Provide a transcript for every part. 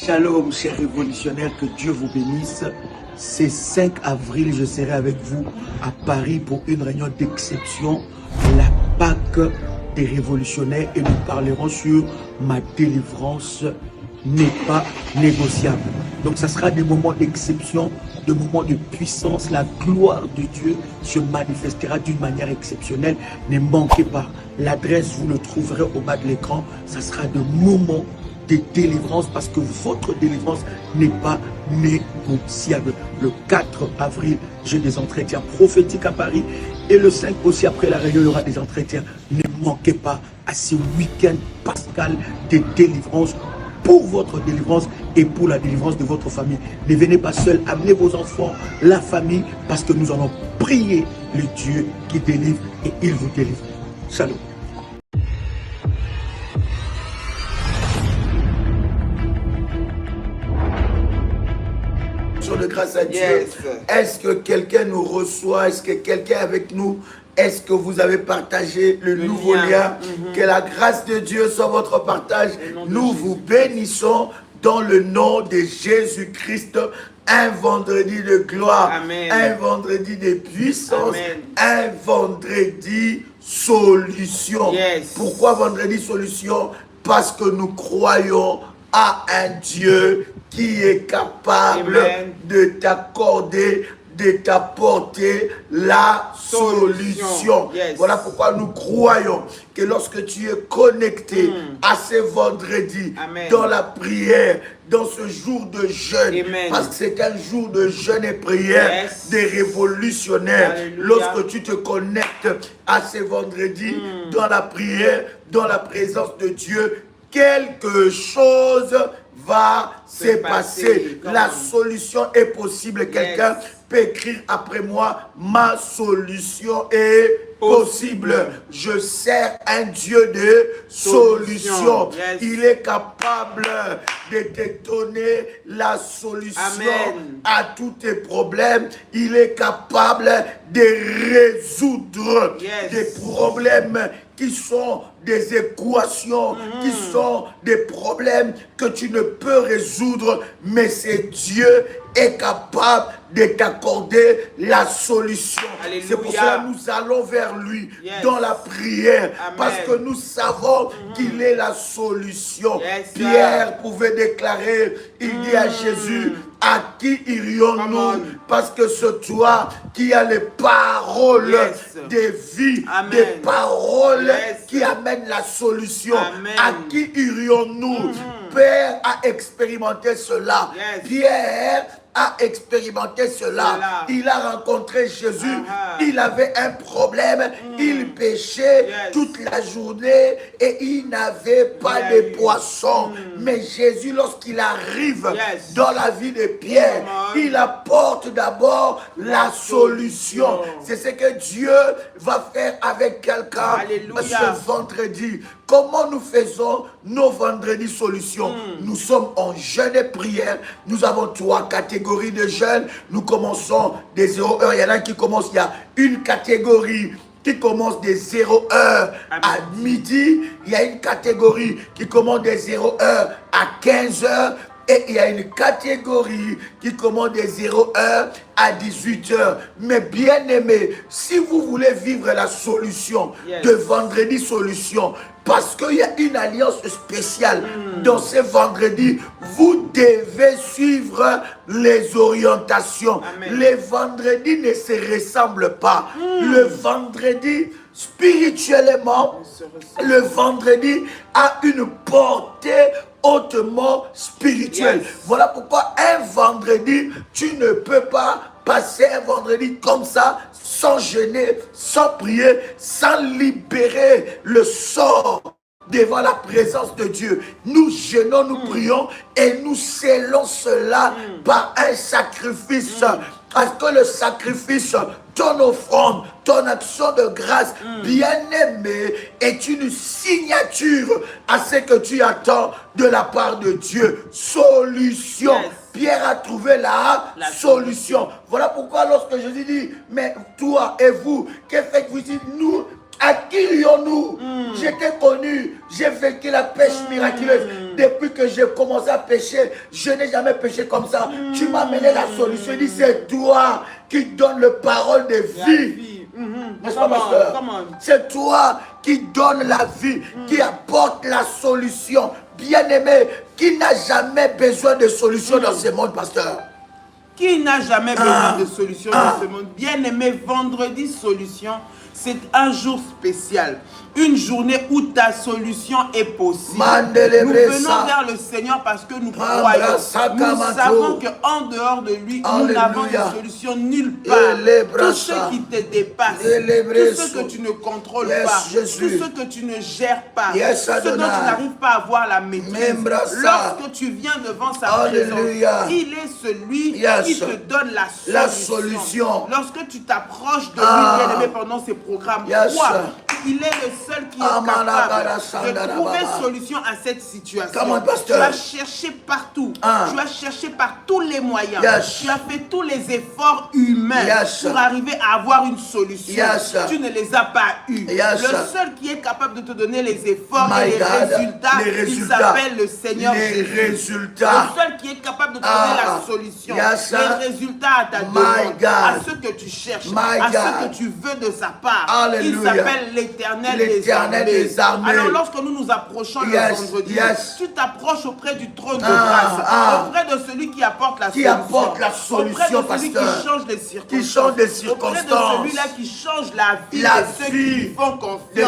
Shalom, chers révolutionnaires, que Dieu vous bénisse. C'est 5 avril, je serai avec vous à Paris pour une réunion d'exception, la Pâque des révolutionnaires, et nous parlerons sur ma délivrance n'est pas négociable. Donc ça sera des moments d'exception, des moments de puissance. La gloire de Dieu se manifestera d'une manière exceptionnelle. Ne manquez pas. L'adresse, vous le trouverez au bas de l'écran. Ça sera de moments de délivrance parce que votre délivrance n'est pas négociable. Le 4 avril, j'ai des entretiens prophétiques à Paris et le 5 aussi, après la réunion, il y aura des entretiens. Ne manquez pas à ce week-end pascal de délivrance pour votre délivrance et pour la délivrance de votre famille. Ne venez pas seul, amenez vos enfants, la famille, parce que nous allons prier le Dieu qui délivre et il vous délivre. Salut. De grâce à Dieu. Yes. Est-ce que quelqu'un nous reçoit? Est-ce que quelqu'un est avec nous? Est-ce que vous avez partagé le nouveau lien? Que la grâce de Dieu soit votre partage. Nous vous bénissons dans le nom de Jésus-Christ. Un vendredi de gloire, Amen. Un vendredi de puissance, Amen. Un vendredi solution. Yes. Pourquoi vendredi solution? Parce que nous croyons à un Dieu qui est capable Amen. De t'accorder, de t'apporter la solution. Yes. Voilà pourquoi nous croyons que lorsque tu es connecté à ce vendredi, Amen. Dans la prière, dans ce jour de jeûne, Amen. Parce que c'est un jour de jeûne et prière yes. Des révolutionnaires. Alléluia. Lorsque tu te connectes à ce vendredi, dans la prière, dans la présence de Dieu, quelque chose va se passer. La solution est possible. Quelqu'un peut écrire après moi, ma solution est possible. Je sers un Dieu de solution. Yes. Il est capable de te donner la solution Amen. À tous tes problèmes. Il est capable de résoudre yes. Des problèmes qui sont des équations, qui sont des problèmes que tu ne peux résoudre, mais c'est Dieu est capable de t'accorder la solution. C'est pour cela que nous allons vers lui yes. Dans la prière, Amen. Parce que nous savons qu'il est la solution. Yes, Pierre pouvait déclarer, il dit à Jésus, à qui irions-nous? Parce que c'est toi qui as les paroles yes. De vie, Amen. Des paroles yes. Qui amènent la solution. Amen. À qui irions-nous? Père a expérimenté cela. Yes. Pierre a expérimenté cela. Il a rencontré Jésus. Il avait un problème. Il pêchait yes. Toute la journée et il n'avait pas de poisson. Mais Jésus, lorsqu'il arrive yes. Dans la vie de Pierre, il apporte d'abord la solution. C'est ce que Dieu va faire avec quelqu'un ce vendredi. Comment nous faisons nos vendredis solutions? Nous sommes en jeûne et prière. Nous avons 3 catégories de jeûne. Nous commençons des 0 heures. Il y en a qui commencent, il y a une catégorie qui commence des 0 heures à midi. Il y a une catégorie qui commence des 0 heures à 15 heures. Et il y a une catégorie qui commence des 0 heures à 18 heures. Mais bien aimé, si vous voulez vivre la solution yes. De vendredi solution, parce qu'il y a une alliance spéciale dans ce vendredi, vous devez suivre les orientations. Amen. Les vendredis ne se ressemblent pas. Le vendredi, spirituellement, le vendredi a une portée hautement spirituel. Yes. Voilà pourquoi un vendredi, tu ne peux pas passer un vendredi comme ça, sans jeûner, sans prier, sans libérer le sort devant la présence de Dieu. Nous jeûnons, nous prions et nous scellons cela par un sacrifice. Parce que le sacrifice, ton offrande, ton action de grâce, bien-aimé, est une signature à ce que tu attends de la part de Dieu. Solution. Yes. Pierre a trouvé la solution. Voilà pourquoi lorsque Jésus dit, mais toi et vous, que faites-vous ici? Nous À qui irions-nous? J'étais connu, j'ai vécu la pêche miraculeuse. Depuis que j'ai commencé à pêcher, je n'ai jamais pêché comme ça. Tu m'as amené la solution. Il dit, c'est toi qui donnes le parole de vie. N'est-ce pas, pasteur? C'est toi qui donne la vie, qui apporte la solution. Bien-aimé, qui n'a jamais besoin de solution dans ce monde, pasteur? Qui n'a jamais besoin de solution dans ce monde? Bien-aimé, vendredi solution, c'est un jour spécial. Une journée où ta solution est possible. Nous venons vers le Seigneur parce que nous croyons. Nous savons qu'en dehors de lui, nous n'avons de solution nulle part. Tout ce qui te dépasse, tout ce que tu ne contrôles pas, tout ce que tu ne gères pas, ce dont tu n'arrives pas à avoir la maîtrise. Lorsque tu viens devant sa présence, il est celui qui te donne la solution. Lorsque tu t'approches de lui, bien-aimé, pendant ces programmes, crois, il est le seul qui est capable de trouver solution à cette situation. Tu as cherché partout. Tu as cherché par tous les moyens. Tu as fait tous les efforts humains pour arriver à avoir une solution. Tu ne les as pas eus. Le seul qui est capable de te donner les efforts et les résultats, il s'appelle le Seigneur Jésus. Le seul qui est capable de te donner la solution, les résultats à ta demande, à ce que tu cherches, à ce que tu veux de sa part. Il s'appelle l'Éternel des armées. Alors lorsque nous nous approchons le vendredi, tu t'approches auprès du trône de grâce, auprès de celui qui apporte la solution, auprès de celui qui change les circonstances, auprès de celui-là qui change la vie de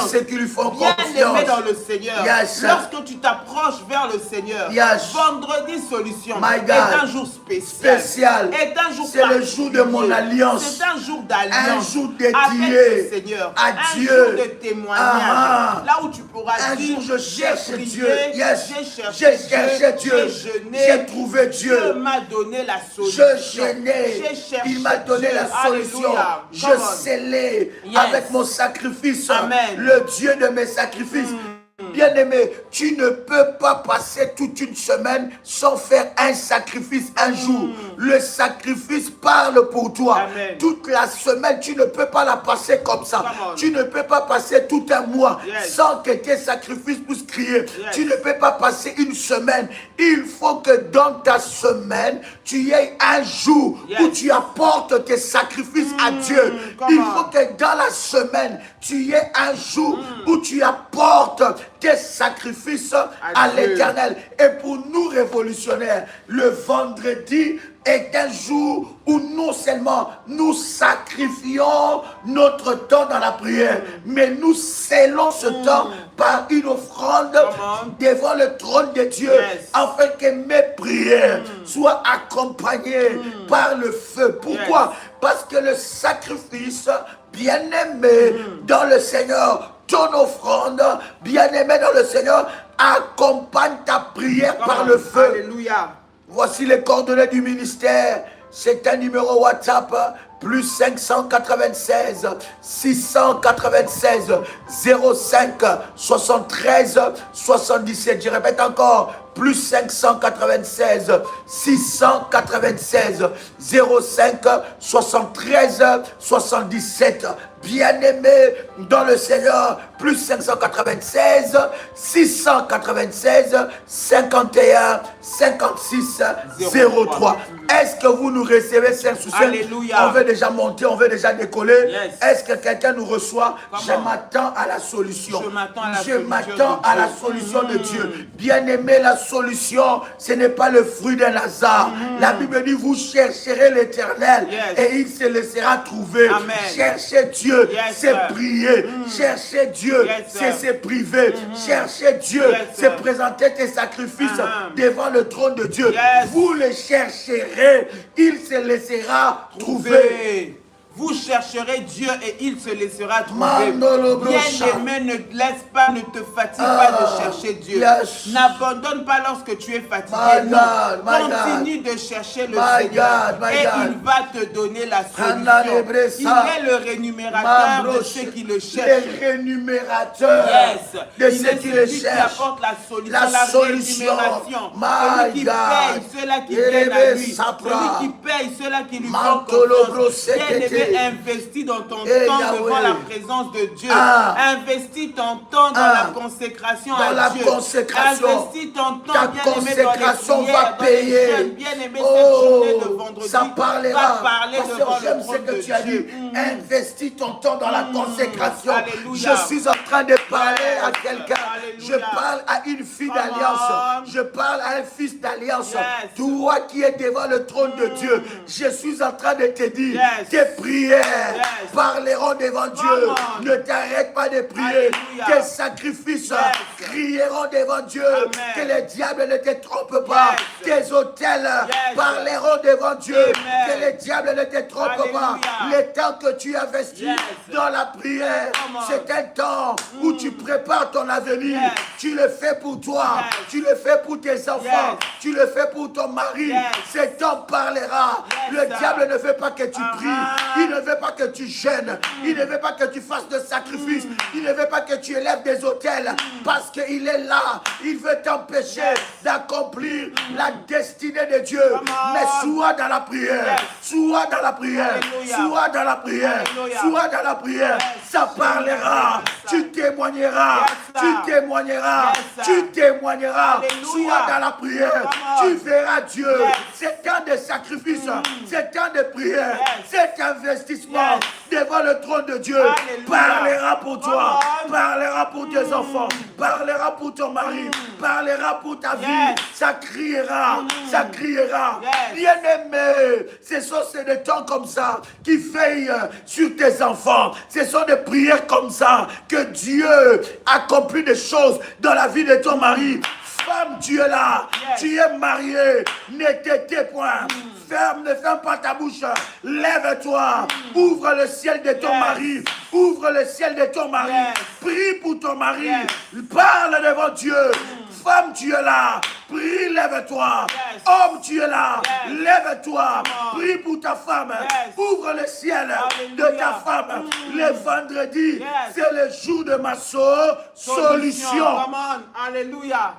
ceux qui lui font confiance. Bien-aimé dans le Seigneur, lorsque tu t'approches vers le Seigneur, vendredi solution est un jour spécial, est un jour c'est le jour de mon alliance, c'est un jour d'alliance, un jour avec le dédié Seigneur, à un Dieu, jour de témoignage, là où tu pourras un dire, jour je cherche j'ai Dieu, prié, j'ai cherché Dieu, j'ai jeûné, j'ai trouvé Dieu, Dieu m'a donné la solution, je jeûnais, j'ai cherché il m'a donné Dieu. la solution, Alléluia. je scellais avec mon sacrifice, Amen. le Dieu de mes sacrifices. Bien-aimé, tu ne peux pas passer toute une semaine sans faire un sacrifice un jour. Le sacrifice parle pour toi. Amen. Toute la semaine, tu ne peux pas la passer comme ça. Tu ne peux pas passer tout un mois sans que tes sacrifices puissent crier. Tu ne peux pas passer une semaine. Il faut que dans ta semaine, tu aies un jour où tu apportes tes sacrifices à Dieu. Il faut que dans la semaine, tu aies un jour où tu apportes tes sacrifices à l'Éternel. Et pour nous révolutionnaires, le vendredi est un jour où non seulement nous sacrifions notre temps dans la prière, mais nous scellons ce temps par une offrande devant le trône de Dieu, afin que mes prières soient accompagnées par le feu. Pourquoi? Parce que le sacrifice, bien-aimé dans le Seigneur, ton offrande, bien-aimé dans le Seigneur, accompagne ta prière par le feu. Alléluia. Voici les coordonnées du ministère. C'est un numéro WhatsApp, plus 596 696 05 73 77. Je répète encore, plus 596 696 05 73 77. Bien-aimé dans le Seigneur, plus 596 696 51 56 03. Est-ce que vous nous recevez, Saint Soucieux? On veut déjà monter, on veut déjà décoller. Est-ce que quelqu'un nous reçoit? Je m'attends à la solution. Je m'attends à la solution de Dieu. Bien-aimé, la solution, ce n'est pas le fruit d'un hasard. La Bible dit, vous chercherez l'Éternel et il se laissera trouver. Cherchez Dieu, c'est prier. Chercher Dieu, c'est se priver. Chercher Dieu, c'est présenter tes sacrifices devant le trône de Dieu. Vous le chercherez, il se laissera trouver. Vous chercherez Dieu et il se laissera trouver. Bien-aimé, ne laisse pas, ne te fatigue pas de chercher Dieu. N'abandonne pas lorsque tu es fatigué. Continue de chercher le Seigneur et il va te donner la solution. Il est le rémunérateur de ceux qui le cherchent. Le rémunérateur de ceux qui le cherchent. Qui apporte la solution, la rémunération. Celui qui paye ceux-là qui viennent à lui. Celui qui paye ceux-là qui lui font confiance. Bien-aimé, bien-aimé, investis dans ton temps devant la présence de Dieu. Investis ton temps dans la consécration à Dieu. Investis ton temps, bien-aimé, dans les prières, dans les jeûnes. Bien-aimé, cette journée de vendredi ça parlera. va parler devant le trône de tu as dit. Dieu. Investis ton temps dans la consécration. Alléluia. Je suis en train de parler à quelqu'un. Je parle à une fille d'alliance. Je parle à un fils d'alliance. Toi qui es devant le trône de Dieu, je suis en train de te dire, tes prières parleront devant Dieu. Ne t'arrête pas de prier. Tes sacrifices crieront devant Dieu. Que le diable ne te trompe pas. Tes autels parleront devant Dieu. Que le diable ne te trompe pas. Le temps que tu investis dans la prière, c'est un temps où tu prépares ton avenir. Tu le fais pour toi. Tu le fais pour tes enfants. Tu le fais pour ton mari. Cet temps parlera. Le diable ne veut pas que tu pries. Il ne veut pas que tu jeûnes. Il ne veut pas que tu fasses de sacrifices. Il ne veut pas que tu élèves des autels. Parce qu'il est là. Il veut t'empêcher d'accomplir la destinée de Dieu. Mais sois dans la prière. Sois dans la prière. Sois dans la prière. Sois dans la prière. Ça parlera. Tu témoigneras. Tu témoigneras. Tu témoigneras. Sois dans la prière. Tu verras Dieu. C'est temps de sacrifice. C'est temps de prière. Cet investissement devant le trône de Dieu parlera pour toi. Parlera pour tes enfants. Parlera pour ton mari. Parlera pour ta vie. Ça criera. Ça criera. Bien-aimé, ce sont des temps comme ça qui veillent sur tes enfants. Ce sont des prières comme ça que Dieu accomplit des choses dans la vie de ton mari. Femme, tu es là, tu es mariée, ne t'étais point. Ne ferme pas ta bouche. Lève-toi. Ouvre le ciel de ton mari. Ouvre le ciel de ton mari. Prie pour ton mari. Parle devant Dieu. Femme, tu es là. Prie, lève-toi. Homme, tu es là. Lève-toi. Prie pour ta femme. Ouvre le ciel de ta femme. Le vendredi, c'est le jour de ma solution. Come on. Alléluia.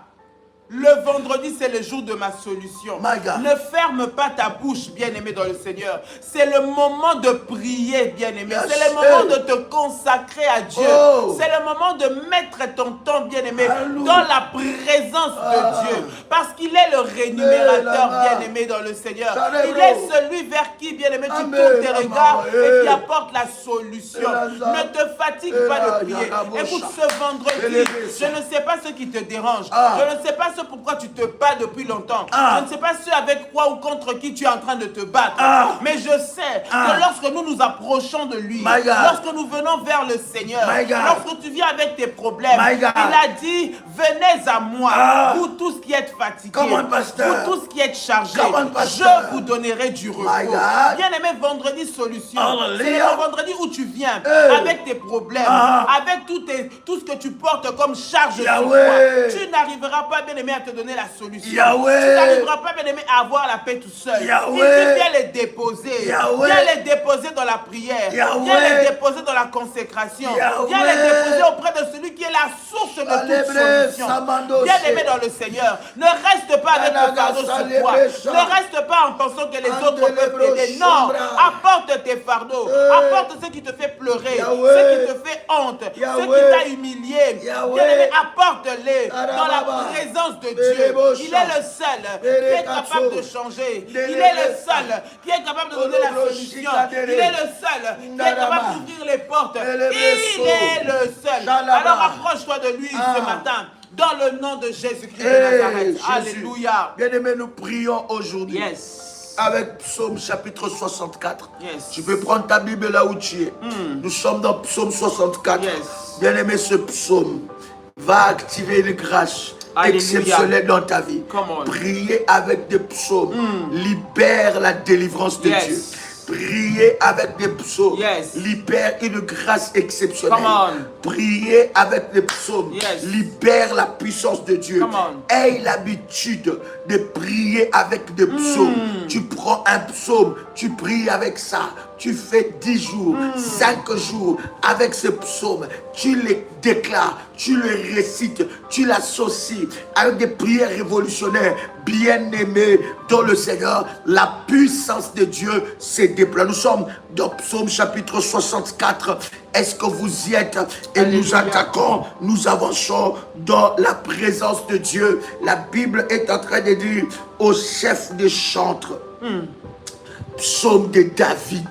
Le vendredi, c'est le jour de ma solution. Ne ferme pas ta bouche, bien-aimé dans le Seigneur. C'est le moment de prier, bien-aimé. C'est le moment de te consacrer à Dieu. C'est le moment de mettre ton temps, bien-aimé, dans la présence de Dieu. Parce qu'il est le rémunérateur, bien-aimé dans le Seigneur. Il est celui vers qui, bien-aimé, tu tournes tes regards et qui apporte la solution. Ne te fatigue pas de prier. Écoute, ce vendredi, je ne sais pas ce qui te dérange. Je ne sais pas pourquoi tu te bats depuis longtemps. Je ne sais pas ce avec quoi ou contre qui tu es en train de te battre. Mais je sais que lorsque nous nous approchons de lui, lorsque nous venons vers le Seigneur, lorsque tu viens avec tes problèmes, il a dit, venez à moi, vous tous qui êtes fatigués, vous tous qui êtes chargés, je vous donnerai du repos. Bien-aimé, vendredi solution. C'est le vendredi où tu viens avec tes problèmes, avec tout ce que tu portes comme charge sur toi. Tu n'arriveras pas, bien-aimé, à te donner la solution. Tu n'arriveras pas, bien-aimé, à avoir la paix tout seul. Il dit, viens les déposer. Viens les déposer dans la prière. Viens les déposer dans la consécration. Viens les déposer auprès de celui qui est la source de toute solution. Bien-aimé dans le Seigneur, ne reste pas avec le fardeau sur toi. Ne reste pas en pensant que les autres peuvent t'aider. Non, apporte tes fardeaux. Apporte ce qui te fait pleurer, ce qui te fait honte, ce qui t'a humilié. Bien-aimé, apporte-les dans la présence de Dieu. Il est le seul qui est capable de changer. Il est le seul qui est capable de donner la solution. Il est le seul qui est capable d'ouvrir les portes. Il est le seul. Alors approche-toi de lui ce matin. Dans le nom de Jésus-Christ de Nazareth. Alléluia. Bien-aimés, nous prions aujourd'hui. Avec Psaume chapitre 64. Tu peux prendre ta Bible là où tu es. Nous sommes dans Psaume 64. Bien-aimé, ce psaume va activer une grâce exceptionnelle dans ta vie. Prier avec des psaumes libère la délivrance de Dieu. Prier avec des psaumes libère une grâce exceptionnelle. Prier avec des psaumes libère la puissance de Dieu. Aie l'habitude de prier avec des psaumes. Tu prends un psaume, tu pries avec ça. Tu fais 10 jours, 5 jours avec ce psaume. Tu les déclares, tu le récites, tu l'associes avec des prières révolutionnaires. Bien-aimés dans le Seigneur, la puissance de Dieu se déploie. Nous sommes dans Psaume chapitre 64. Est-ce que vous y êtes? Et Alléluia. nous attaquons, nous avançons dans la présence de Dieu. La Bible est en train de dire au chef des chantres, psaume de David.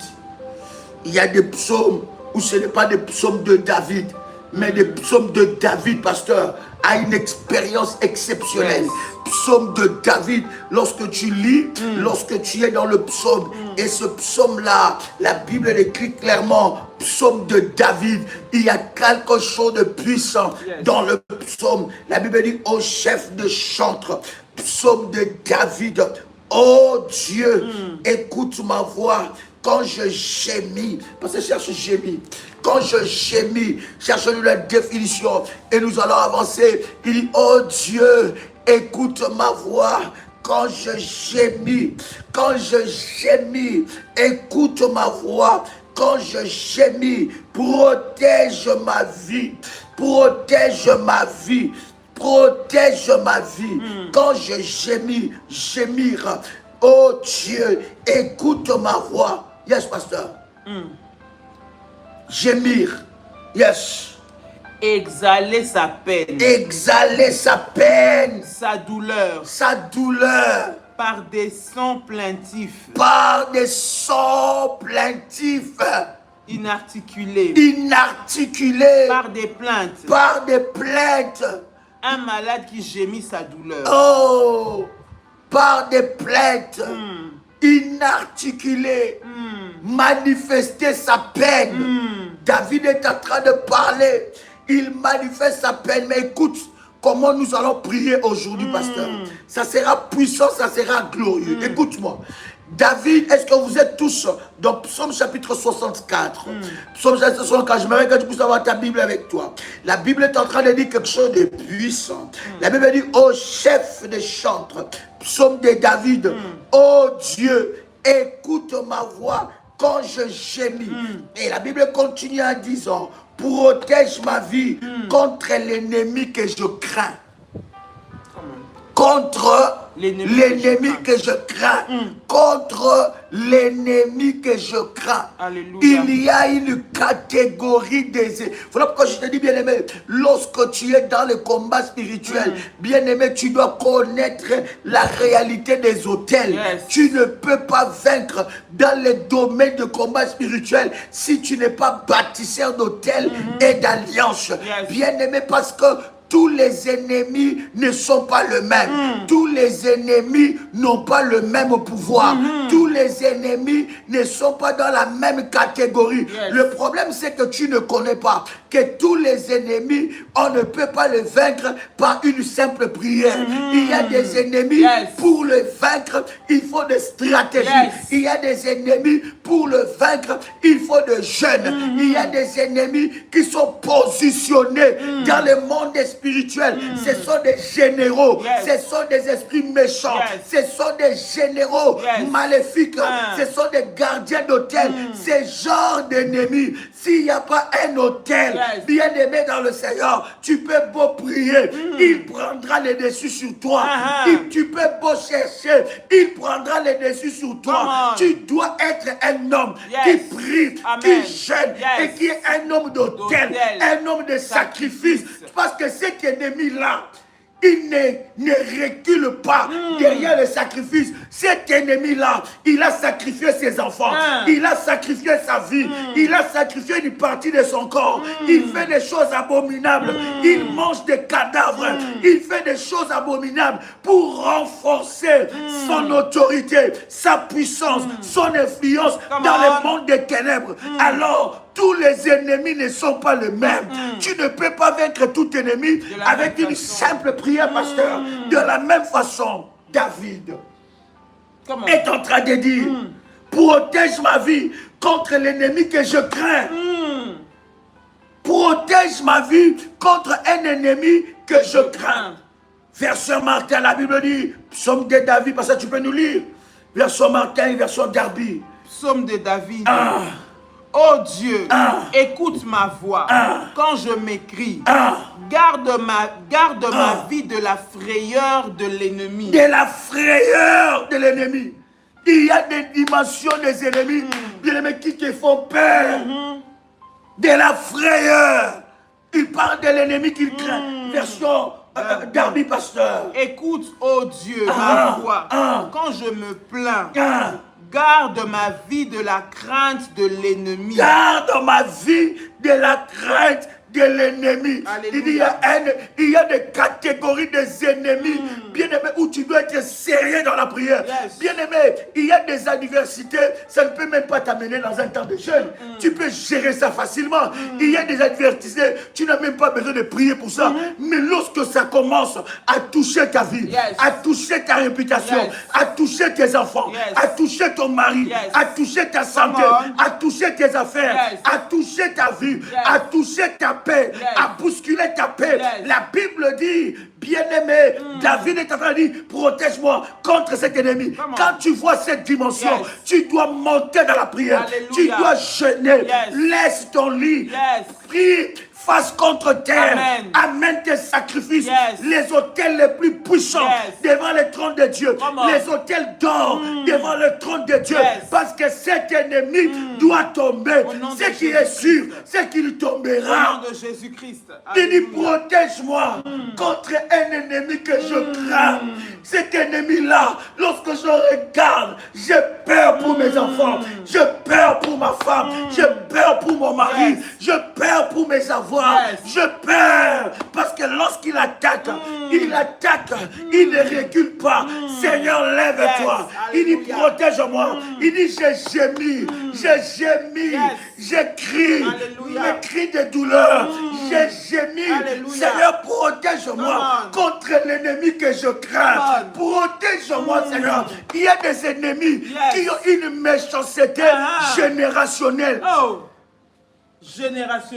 Il y a des psaumes où ce n'est pas des psaumes de David, mais des psaumes de David, pasteur, a une expérience exceptionnelle. Yes. Psaume de David, lorsque tu lis, lorsque tu es dans le psaume, et ce psaume-là, la Bible l'écrit clairement, psaume de David, il y a quelque chose de puissant dans le psaume. La Bible dit au chef de chantre, psaume de David, oh Dieu, écoute ma voix. Quand je gémis, parce que cherche gémis, quand je gémis, cherche-nous la définition et nous allons avancer. Il dit, oh Dieu, écoute ma voix. Quand je gémis, écoute ma voix. Quand je gémis, protège ma vie, protège ma vie. Protège ma vie. Quand je gémir, oh Dieu, écoute ma voix. Yes, pasteur. Gémir. Yes. Exhaler sa peine. Exhaler sa peine. Sa douleur. Sa douleur. Par des sons plaintifs. Par des sons plaintifs. Inarticulés. Inarticulés. Par des plaintes. Par des plaintes. Un malade qui gémit sa douleur. Oh. Par des plaintes. Inarticulées. Manifester sa peine. David est en train de parler. Il manifeste sa peine. Mais écoute, comment nous allons prier aujourd'hui, pasteur. Ça sera puissant, ça sera glorieux. Écoute-moi. David, est-ce que vous êtes tous dans Psaume chapitre 64? Psaume chapitre 64, j'aimerais que tu puisses avoir ta Bible avec toi. La Bible est en train de dire quelque chose de puissant. La Bible dit, ô chef des chantres, Psaume de David, ô Dieu, écoute ma voix quand je gémis. Et la Bible continue en disant, protège ma vie contre l'ennemi que je crains. Contre l'ennemi que je crains. Contre l'ennemi que je crains. Alléluia. Il y a une catégorie des... Voilà pourquoi je te dis, bien-aimé, lorsque tu es dans le combat spirituel, bien-aimé, tu dois connaître la réalité des autels. Yes. Tu ne peux pas vaincre dans les domaines de combat spirituel si tu n'es pas bâtisseur d'autels et d'alliances. Yes. Bien-aimé, parce que tous les ennemis ne sont pas le même. Tous les ennemis n'ont pas le même pouvoir. Tous les ennemis ne sont pas dans la même catégorie. Yes. Le problème, c'est que tu ne connais pas que tous les ennemis, on ne peut pas les vaincre par une simple prière. Il y a des ennemis, pour les vaincre, il faut des stratégies. Il y a des ennemis, pour le vaincre, il faut des jeûnes. Il y a des ennemis qui sont positionnés dans le monde spirituel. Ce sont des généraux. Ce sont des esprits méchants. Ce sont des généraux maléfiques. Ce sont des gardiens d'hôtel. Ces genres d'ennemis, s'il n'y a pas un hôtel bien aimé dans le Seigneur, tu peux beau prier, il prendra les dessus sur toi. Tu peux beau chercher, il prendra les dessus sur toi. Tu dois être un homme qui prie, qui jeûne et qui est un homme d'hôtel, un homme de sacrifice. Parce que cet ennemi-là, il ne recule pas derrière le sacrifice. Cet ennemi-là, il a sacrifié ses enfants. Il a sacrifié sa vie. Il a sacrifié une partie de son corps. Il fait des choses abominables. Il mange des cadavres. Il fait des choses abominables pour renforcer son autorité, sa puissance, son influence dans le monde des ténèbres. Alors, tous les ennemis ne sont pas les mêmes. Tu ne peux pas vaincre tout ennemi avec une simple prière, pasteur. De la même façon, David est en train de dire, protège ma vie contre l'ennemi que je crains. Protège ma vie contre un ennemi que je crains. Verset Martin, la Bible dit, psaume de David, parce que tu peux nous lire. Verset Martin et verset Darby. Psaume de David. Oh Dieu, écoute ma voix quand je m'écris. Garde ma vie de la frayeur de l'ennemi. De la frayeur de l'ennemi. Il y a des dimensions des ennemis, bien-aimés, qui te font peur. De la frayeur. Il parle de l'ennemi qu'il craint. Version Darby Pasteur. Écoute, oh Dieu, ma voix, quand je me plains, garde ma vie de la crainte de l'ennemi. Garde ma vie de la crainte de l'ennemi. Il y a des catégories des ennemis, bien-aimé, où tu dois être sérieux dans la prière. Bien-aimé, il y a des adversités, ça ne peut même pas t'amener dans un temps de jeûne. Tu peux gérer ça facilement. Il y a des adversités, tu n'as même pas besoin de prier pour ça. Mais lorsque ça commence à toucher ta vie, à toucher ta réputation, à toucher tes enfants, à toucher ton mari, à toucher ta santé, à toucher tes affaires, à toucher ta vie, à toucher ta paix, à bousculer ta paix. La Bible dit, bien-aimé, David est en train de dire, protège-moi contre cet ennemi. Quand tu vois cette dimension, tu dois monter dans la prière. Alléluia. Tu dois jeûner. Laisse ton lit. Prie. Face contre terre. Amène tes sacrifices. Les autels les plus puissants devant le trône de Dieu. Les autels d'or devant le trône de Dieu. Parce que cet ennemi doit tomber. Ce qui est sûr, c'est qu'il tombera. Au nom de Jésus-Christ. Il dit, protège-moi contre un ennemi que je crains. Cet ennemi-là, lorsque je regarde, j'ai peur pour mes enfants. J'ai peur pour ma femme. J'ai peur pour mon mari. J'ai peur pour mes avoirs. Je peur parce que lorsqu'il attaque, il ne recule pas. Seigneur, lève-toi. Il dit, protège-moi. Il dit, j'ai gémi, j'ai crié, mes cris de douleur. J'ai gémi. Seigneur, protège-moi contre l'ennemi que je crains. Protège-moi, Seigneur. Il y a des ennemis qui ont une méchanceté générationnelle.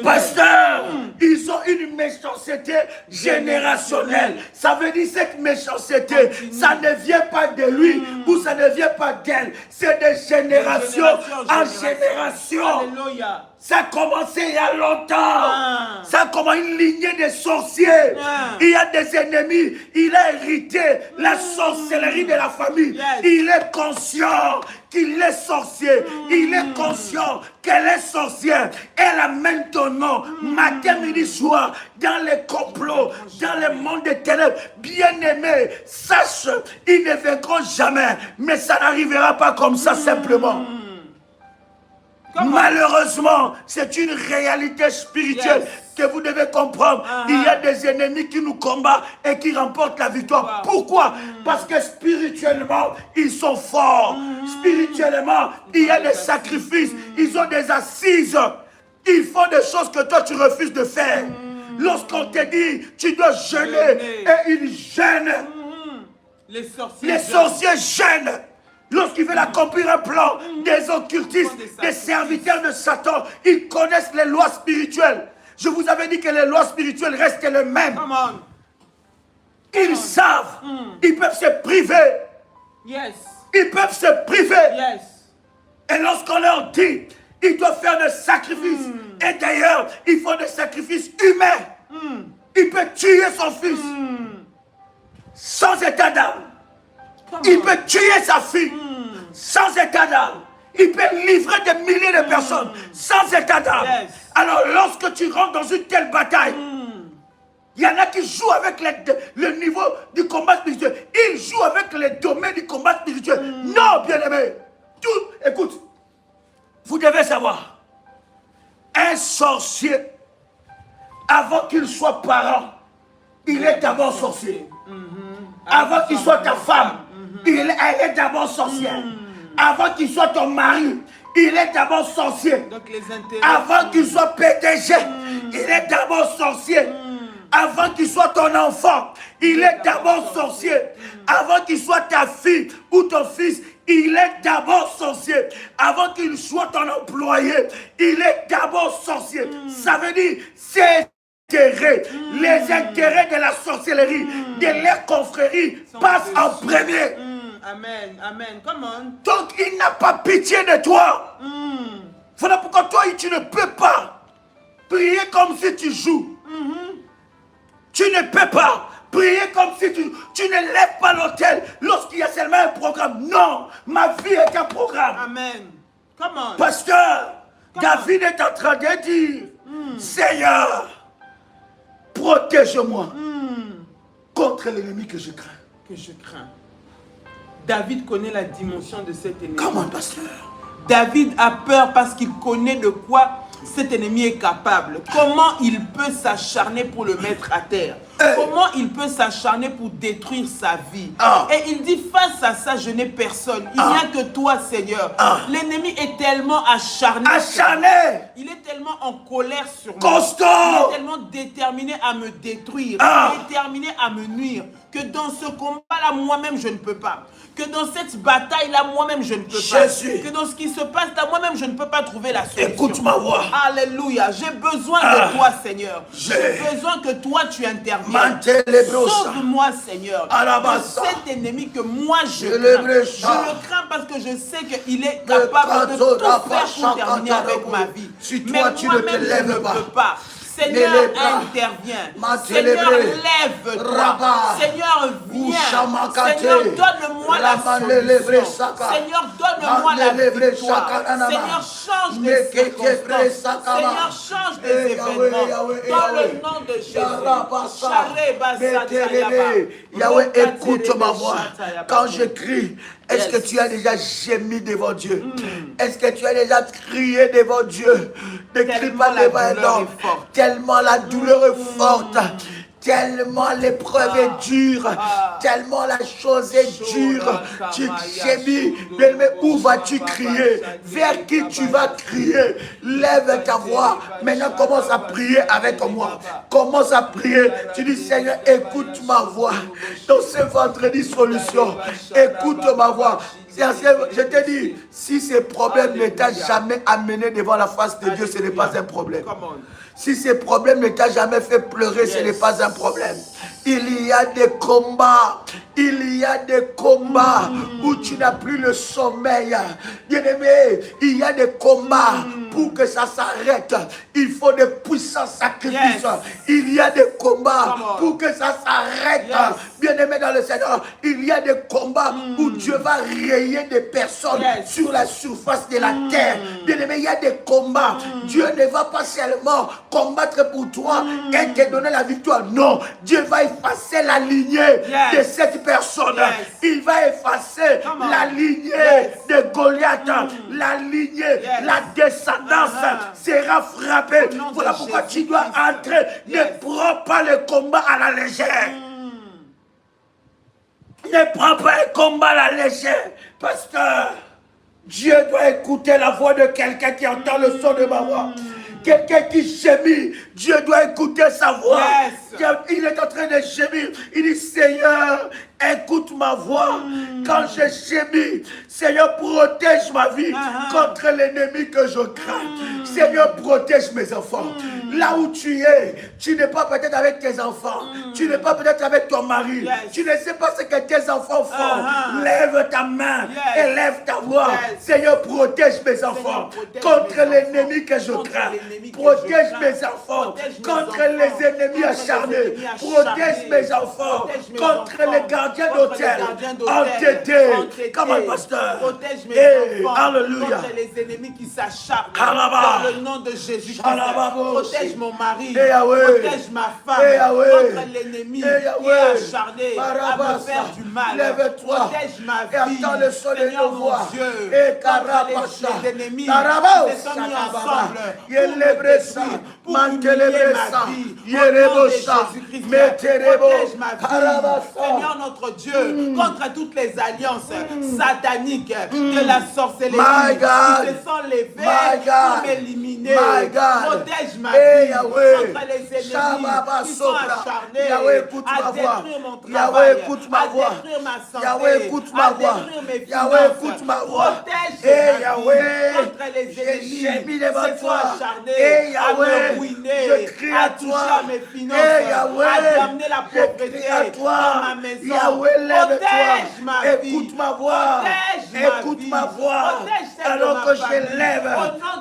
Pasteur, ils ont une méchanceté générationnelle. Ça veut dire cette méchanceté, ça ne vient pas de lui ou ça ne vient pas d'elle. C'est de génération en génération. Alléluia. Ça a commencé il y a longtemps. Ça a commencé une lignée de sorciers. Il y a des ennemis. Il a hérité la sorcellerie de la famille. Il est conscient qu'il est sorcier. Il est conscient qu'elle est sorcière. Elle amène ton nom matin, midi, soir dans les complots, dans le monde des ténèbres. Bien-aimé, sache, ils ne vaincront jamais. Mais ça n'arrivera pas comme ça simplement. Malheureusement, c'est une réalité spirituelle que vous devez comprendre. Il y a des ennemis qui nous combattent et qui remportent la victoire. Pourquoi? Parce que spirituellement, ils sont forts. Spirituellement, il y a des sacrifices. Ils ont des assises. Ils font des choses que toi, tu refuses de faire. Lorsqu'on te dit, tu dois jeûner, et ils jeûnent. Les sorciers jeûnent. Lorsqu'ils veulent accomplir un plan, des occultistes, des serviteurs de Satan, ils connaissent les lois spirituelles. Je vous avais dit que les lois spirituelles restent les mêmes. Ils savent, ils peuvent se priver. Ils peuvent se priver. Et lorsqu'on leur dit, ils doivent faire des sacrifices. Et d'ailleurs, ils font des sacrifices humains. Il peut tuer son fils sans état d'âme. Il peut tuer sa fille sans état d'âme. Il peut livrer des milliers de personnes sans état d'âme. Alors lorsque tu rentres dans une telle bataille, il y en a qui jouent avec le niveau du combat spirituel. Ils jouent avec les domaines du combat spirituel. Non, bien-aimé. Écoute, vous devez savoir, un sorcier, avant qu'il soit parent, il est d'abord sorcier. Avant qu'il soit ta femme, elle est d'abord sorcière. Avant qu'il soit ton mari, il est d'abord sorcier. Avant qu'il soit PDG, il est d'abord sorcier. Avant qu'il soit ton enfant, il est d'abord sorcier. Avant qu'il soit ta fille ou ton fils, il est d'abord sorcier. Avant qu'il soit ton employé, il est d'abord sorcier. Ça veut dire, c'est les intérêts de la sorcellerie, de leur confrérie passent en premier. Amen, amen, come on. Donc il n'a pas pitié de toi. Voilà pourquoi toi tu ne peux pas prier comme si tu joues. Tu ne peux pas Priez comme si tu ne lèves pas l'autel lorsqu'il y a seulement un programme. Non, ma vie est un programme. Amen. Come on. Pasteur, David est en train de dire, Seigneur, protège-moi contre l'ennemi que je crains. Que je crains. David connaît la dimension de cet ennemi. Comment, pasteur? David a peur parce qu'il connaît de quoi cet ennemi est capable. Comment il peut s'acharner pour le mettre à terre? Comment il peut s'acharner pour détruire sa vie? Et il dit, face à ça, je n'ai personne. Il n'y a que toi, Seigneur. L'ennemi est tellement acharné. Il est tellement en colère sur moi. Constant. Il est tellement déterminé à me détruire. Déterminé à me nuire. Que dans ce combat-là, moi-même, je ne peux pas. Que dans cette bataille-là, moi-même, je ne peux pas. Que dans ce qui se passe là, moi-même, je ne peux pas trouver la solution. Écoute ma voix. Alléluia. J'ai besoin de toi, Seigneur. J'ai besoin que toi, tu interviennes. Sauve-moi, Seigneur. De cet ennemi que moi, je crains. Je le crains parce que je sais qu'il est capable de tout faire pour terminer avec ma vie. Si toi, tu ne te lèves pas. Seigneur, interviens. Seigneur, lève-toi. Seigneur, viens. Seigneur, donne-moi la solution. Seigneur, donne-moi la victoire. Seigneur, change les circonstances. Seigneur, change les événements. Dans le nom de Jésus. Yahweh, écoute ma voix. Quand je crie, est-ce que tu as déjà gémi devant Dieu? Est-ce que tu as déjà crié devant Dieu? Ne crie pas devant un homme. Tellement la douleur est forte. Tellement l'épreuve est dure, tellement la chose est dure. Tu gémis, mais où vas-tu crier? Vers qui tu vas crier? Lève ta voix. Maintenant, commence à prier avec moi. Commence à prier. Tu dis, Seigneur, écoute ma voix. Dans ce vendredi solution, écoute ma voix. Je te dis, si ces problèmes ne t'ont jamais amené devant la face de Dieu, ce n'est pas un problème. Si ces problèmes ne t'ont jamais fait pleurer, ce n'est pas un problème. Il y a des combats. Il y a des combats où tu n'as plus le sommeil. Bien-aimé, il y a des combats pour que ça s'arrête. Il faut des puissants sacrifices. Il y a des combats pour que ça s'arrête. Bien-aimé dans le Seigneur, il y a des combats où Dieu va rayer des personnes sur la surface de la terre. Bien-aimé, il y a des combats. Dieu ne va pas seulement combattre pour toi et te donner la victoire. Non, Dieu va effacer la lignée de cette personne. Il va effacer la lignée de Goliath. La lignée, la descendance sera frappée. Voilà pourquoi tu dois entrer. Ne prends pas le combat à la légère. Ne prends pas un combat à la légère. Pasteur, Dieu doit écouter la voix de quelqu'un qui entend le son de ma voix. Quelqu'un qui gémit, Dieu doit écouter sa voix. Il est en train de gémir. Il dit, Seigneur, écoute ma voix. Quand je gémis, Seigneur, protège ma vie contre l'ennemi que je crains. Seigneur, protège mes enfants. Là où tu es, tu n'es pas peut-être avec tes enfants. Tu n'es pas peut-être avec ton mari. Tu ne sais pas ce que tes enfants font. Lève ta main et lève ta voix. Seigneur, protège mes enfants contre l'ennemi que je crains. Protège mes enfants contre les ennemis acharnés. Protège mes enfants contre les gardiens d'hôtel entêtés. Comme un pasteur. Protège mes enfants Alléluia. contre les ennemis qui s'acharnent. Dans le nom de Jésus-Christ. Protège mon mari. Protège ma femme contre l'ennemi qui est acharné à me faire du mal. Protège ma vie. Seigneur mon Dieu. Contre les ennemis qui se sont mis ensemble pour humilier ma vie. Au nom de Jésus-Christ, protège ma vie. Seigneur notre Dieu, contre toutes les alliances sataniques de la sorcellerie qui se sont levées pour m'éliminer. Protège ma vie contre les ennemis qui sont acharnés à détruire mon travail, à détruire ma santé, à détruire mes finances. Protège ma vie contre les ennemis qui sont acharnés à me ruiner, à toucher à mes finances, à amener la pauvreté dans ma maison. Protège ma vie. Écoute ma voix. Écoute ma voix. Alors que je lève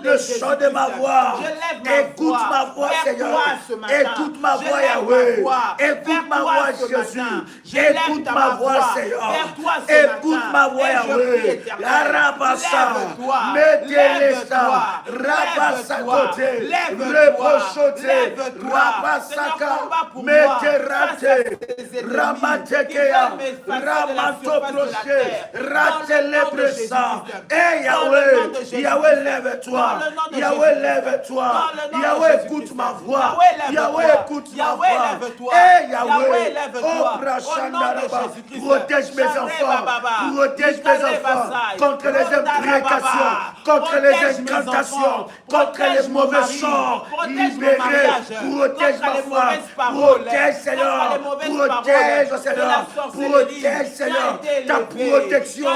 le chant de ma voix. Je lève ma Écoute voix. ma voix, Vers Seigneur. toi ce matin. Écoute ma Je voix, lève Yahweh. ma voix. Écoute Vers ma toi voix, ce Jésus. matin. Je lève Écoute ta ma voix, Seigneur. vers toi ce Écoute matin. ma voix, Et je prie, Yahweh. Éternel, La rabassa. lève-toi. Mettez-les-ça. Lève-toi. Rabassa côté. Lève-toi. Reprochoté. Lève-toi. Rabassa. Seigneur, combat pour moi. Mettez Face à raté. tes ennemis Ramatekea. qui veulent m'effacer de la Ramato surface de la proché. terre. Dans le nom de Ratelébressa. Jésus-Christ. Eh Dans le nom Yahweh. de Jésus-Christ. Yahweh, lève-toi. Dans le nom de Yahweh, Jésus-Christ. lève-toi. Dans le nom de Yahweh, Jésus-Christ. écoute ma voix. Yahweh, lève-toi. Yahweh, écoute ma Yahweh, voix. lève-toi. Eh Yahweh, Yahweh. lève-toi. Oh, Au nom de Prachandaraba. Jésus-Christ. Protège mes Shandreba enfants. Baba. Protège mes enfants contre les imprécations, contre les incantations, contre les mauvais sorts. Libérez. Protège ma femme. Protège, Seigneur. Protège, Seigneur. Protège, Seigneur. Ta protection.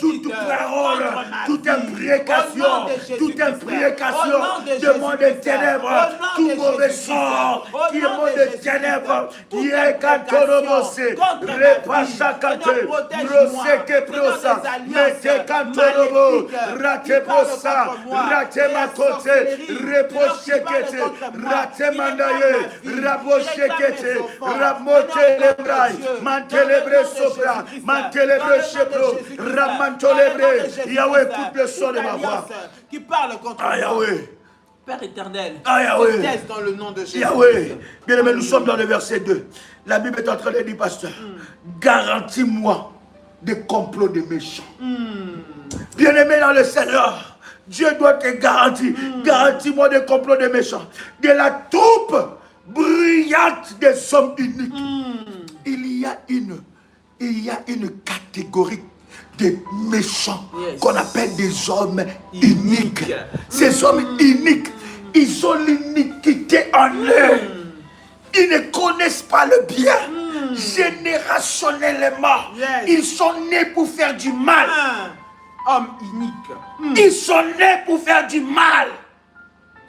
Toute parole, toute imprécation, toute imprécation de monde des ténèbres, tout mauvais sort qui est monde des ténèbres, qui est cantorobosé, repachakate, broseke prosa, mette cantorobo, rate prosa, rate makote, repochekete, rate mandaye, rabochekete, ramote lebrai, mantelebre sopra, mantelebre chepro, ramantolebre. Yahweh, écoute le son de ma voix. Qui parle contre Ah, Yahweh. Père éternel, Yahweh. déteste dans le nom de Jésus. Yahweh. Bien aimé, nous sommes dans le verset 2. La Bible est en train de dire, pasteur, garantis-moi des complots des méchants. Bien aimé dans le Seigneur, Dieu doit te garantir. Garantis-moi des complots des méchants. De la troupe brillante des hommes uniques. Il y a une catégorie des méchants qu'on appelle des hommes uniques. Ces hommes uniques, ils ont l'iniquité en eux. Ils ne connaissent pas le bien. Générationnellement, ils sont nés pour faire du mal. Homme unique. Ils sont nés pour faire du mal.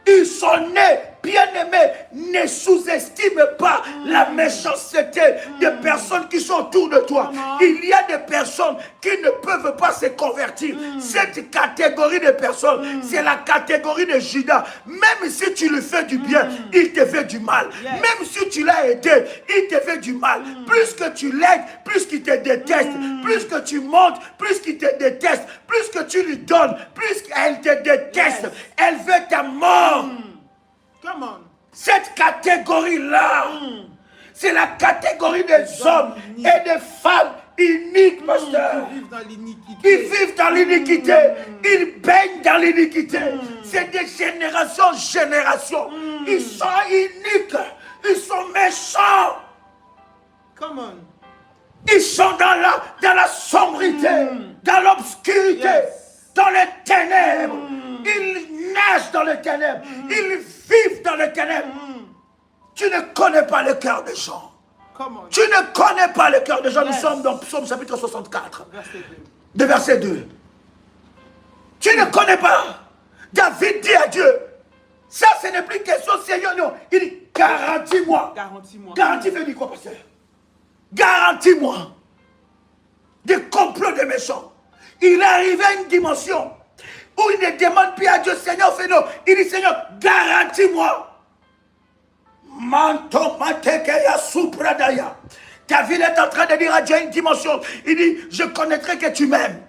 Ils sont nés, bien-aimés, ne sous-estime pas la méchanceté des personnes qui sont autour de toi. Il y a des personnes qui ne peuvent pas se convertir. Cette catégorie de personnes, c'est la catégorie de Judas. Même si tu lui fais du bien, il te fait du mal. Même si tu l'as aidé, il te fait du mal. Plus que tu l'aides, plus qu'il te déteste. Plus que tu montes, plus qu'il te déteste. Plus que tu lui donnes, plus qu'elle te déteste. Elle veut ta mort. Come on. Cette catégorie-là, c'est la catégorie des hommes et des femmes uniques, pasteur. Ils vivent dans l'iniquité. Ils vivent dans l'iniquité. Ils baignent dans l'iniquité. C'est des générations en générations. Ils sont uniques. Ils sont méchants. Come on. Ils sont dans la sombrité, dans l'obscurité, dans les ténèbres. Ils nagent dans les ténèbres. Ils vivent dans les ténèbres. Tu ne connais pas le cœur des gens. Tu ne connais pas le cœur des gens. Nous sommes dans Psaume chapitre 64, de verset 2. Tu ne connais pas. David dit à Dieu, ça ce n'est plus question Seigneur, non. Il dit, garantis-moi. Garantis-moi. Garantis veut dire quoi, pasteur? Garantis-moi des complots des méchants. Il est arrivé à une dimension où il ne demande plus à Dieu, Seigneur, fais non. Il dit, Seigneur, garantis-moi. Mantomatekeya supradaya. David est en train de dire à Dieu une dimension. Il dit, je connaîtrai que tu m'aimes.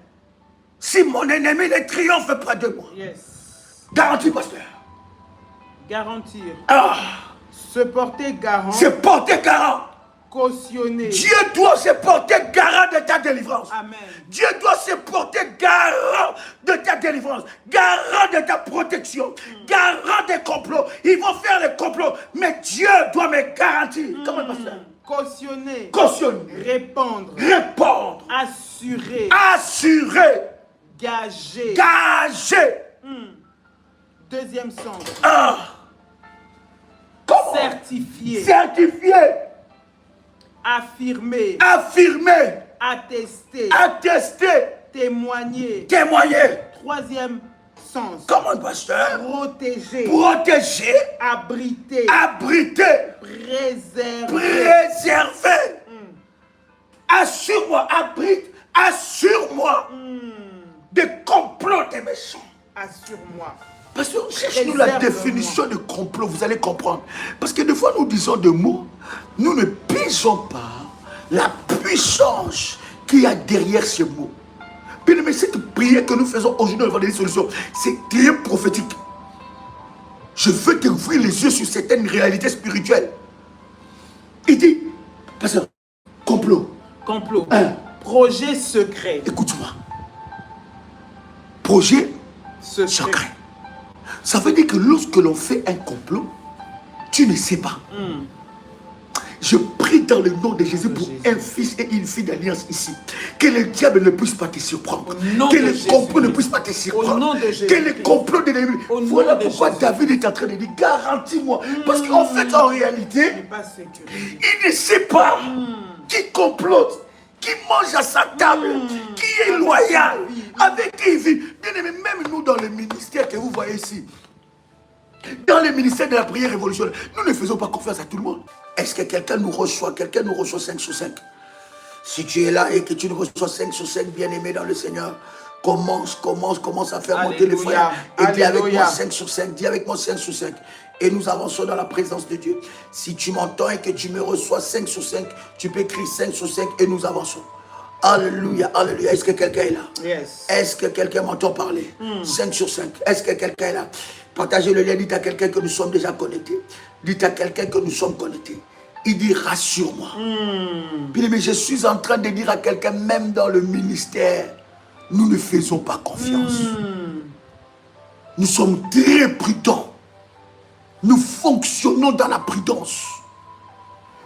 Si mon ennemi ne triomphe près de moi. Garantis, pasteur. Garantir. Ah. Se porter garant. Se porter garant. Cautionner. Dieu doit se porter garant de ta délivrance. Amen. Dieu doit se porter garant de ta délivrance, garant de ta protection, garant des complots. Ils vont faire les complots, mais Dieu doit me garantir. Comment, pasteur? Cautionner. Cautionner. Répondre. Répondre. Assurer. Assurer. Gager. Gager. Deuxième sens. Comment? Certifier. Certifier. Affirmer. Affirmer. Attester. Attester. Témoigner. Témoigner. Troisième sens. Comment, pasteur? Protéger. Protéger. Abriter. Abriter. Préserver. Préserver. Assure-moi, abrite, assure-moi des complots des méchants. Assure-moi. Parce que cherche-nous la définition de complot, vous allez comprendre. Parce que des fois, nous disons des mots, nous ne pigeons pas la puissance qu'il y a derrière ces mots. Mais cette prière que nous faisons aujourd'hui dans les solutions, c'est très prophétique. Je veux t'ouvrir les yeux sur certaines réalités spirituelles. Il dit, pasteur, complot. Complot. Projet secret. Écoute-moi. Projet secret. Ça veut dire que lorsque l'on fait un complot, tu ne sais pas. Je prie dans le nom de Jésus pour un fils et une fille d'alliance ici. Que le diable ne puisse pas te surprendre. Que le complot ne puisse pas te surprendre. Que le complot de l'ennemi. Voilà pourquoi David est en train de dire, garantis-moi. Parce qu'en fait, en réalité, il ne sait pas qui complote, qui mange à sa table, qui est loyal, avec qui il vit. Bien aimé, même nous dans le ministère que vous voyez ici, dans le ministère de la prière révolutionnaire, nous ne faisons pas confiance à tout le monde. Est-ce que quelqu'un nous reçoit 5 sur 5? Si tu es là et que tu nous reçois 5 sur 5, bien-aimé dans le Seigneur, commence à faire monter les frères. Et dis avec moi 5 sur 5, dis avec moi 5 sur 5. Et nous avançons dans la présence de Dieu. Si tu m'entends et que tu me reçois 5 sur 5, tu peux écrire 5 sur 5 et nous avançons. Alléluia, alléluia. Est-ce que quelqu'un est là? Yes. Est-ce que quelqu'un m'entend parler? 5 sur 5. Est-ce que quelqu'un est là? Partagez le lien, dites à quelqu'un que nous sommes déjà connectés. Dites à quelqu'un que nous sommes connectés. Il dit, rassure-moi. Mais je suis en train de dire à quelqu'un, même dans le ministère, nous ne faisons pas confiance. Nous sommes très prudents. Nous fonctionnons dans la prudence.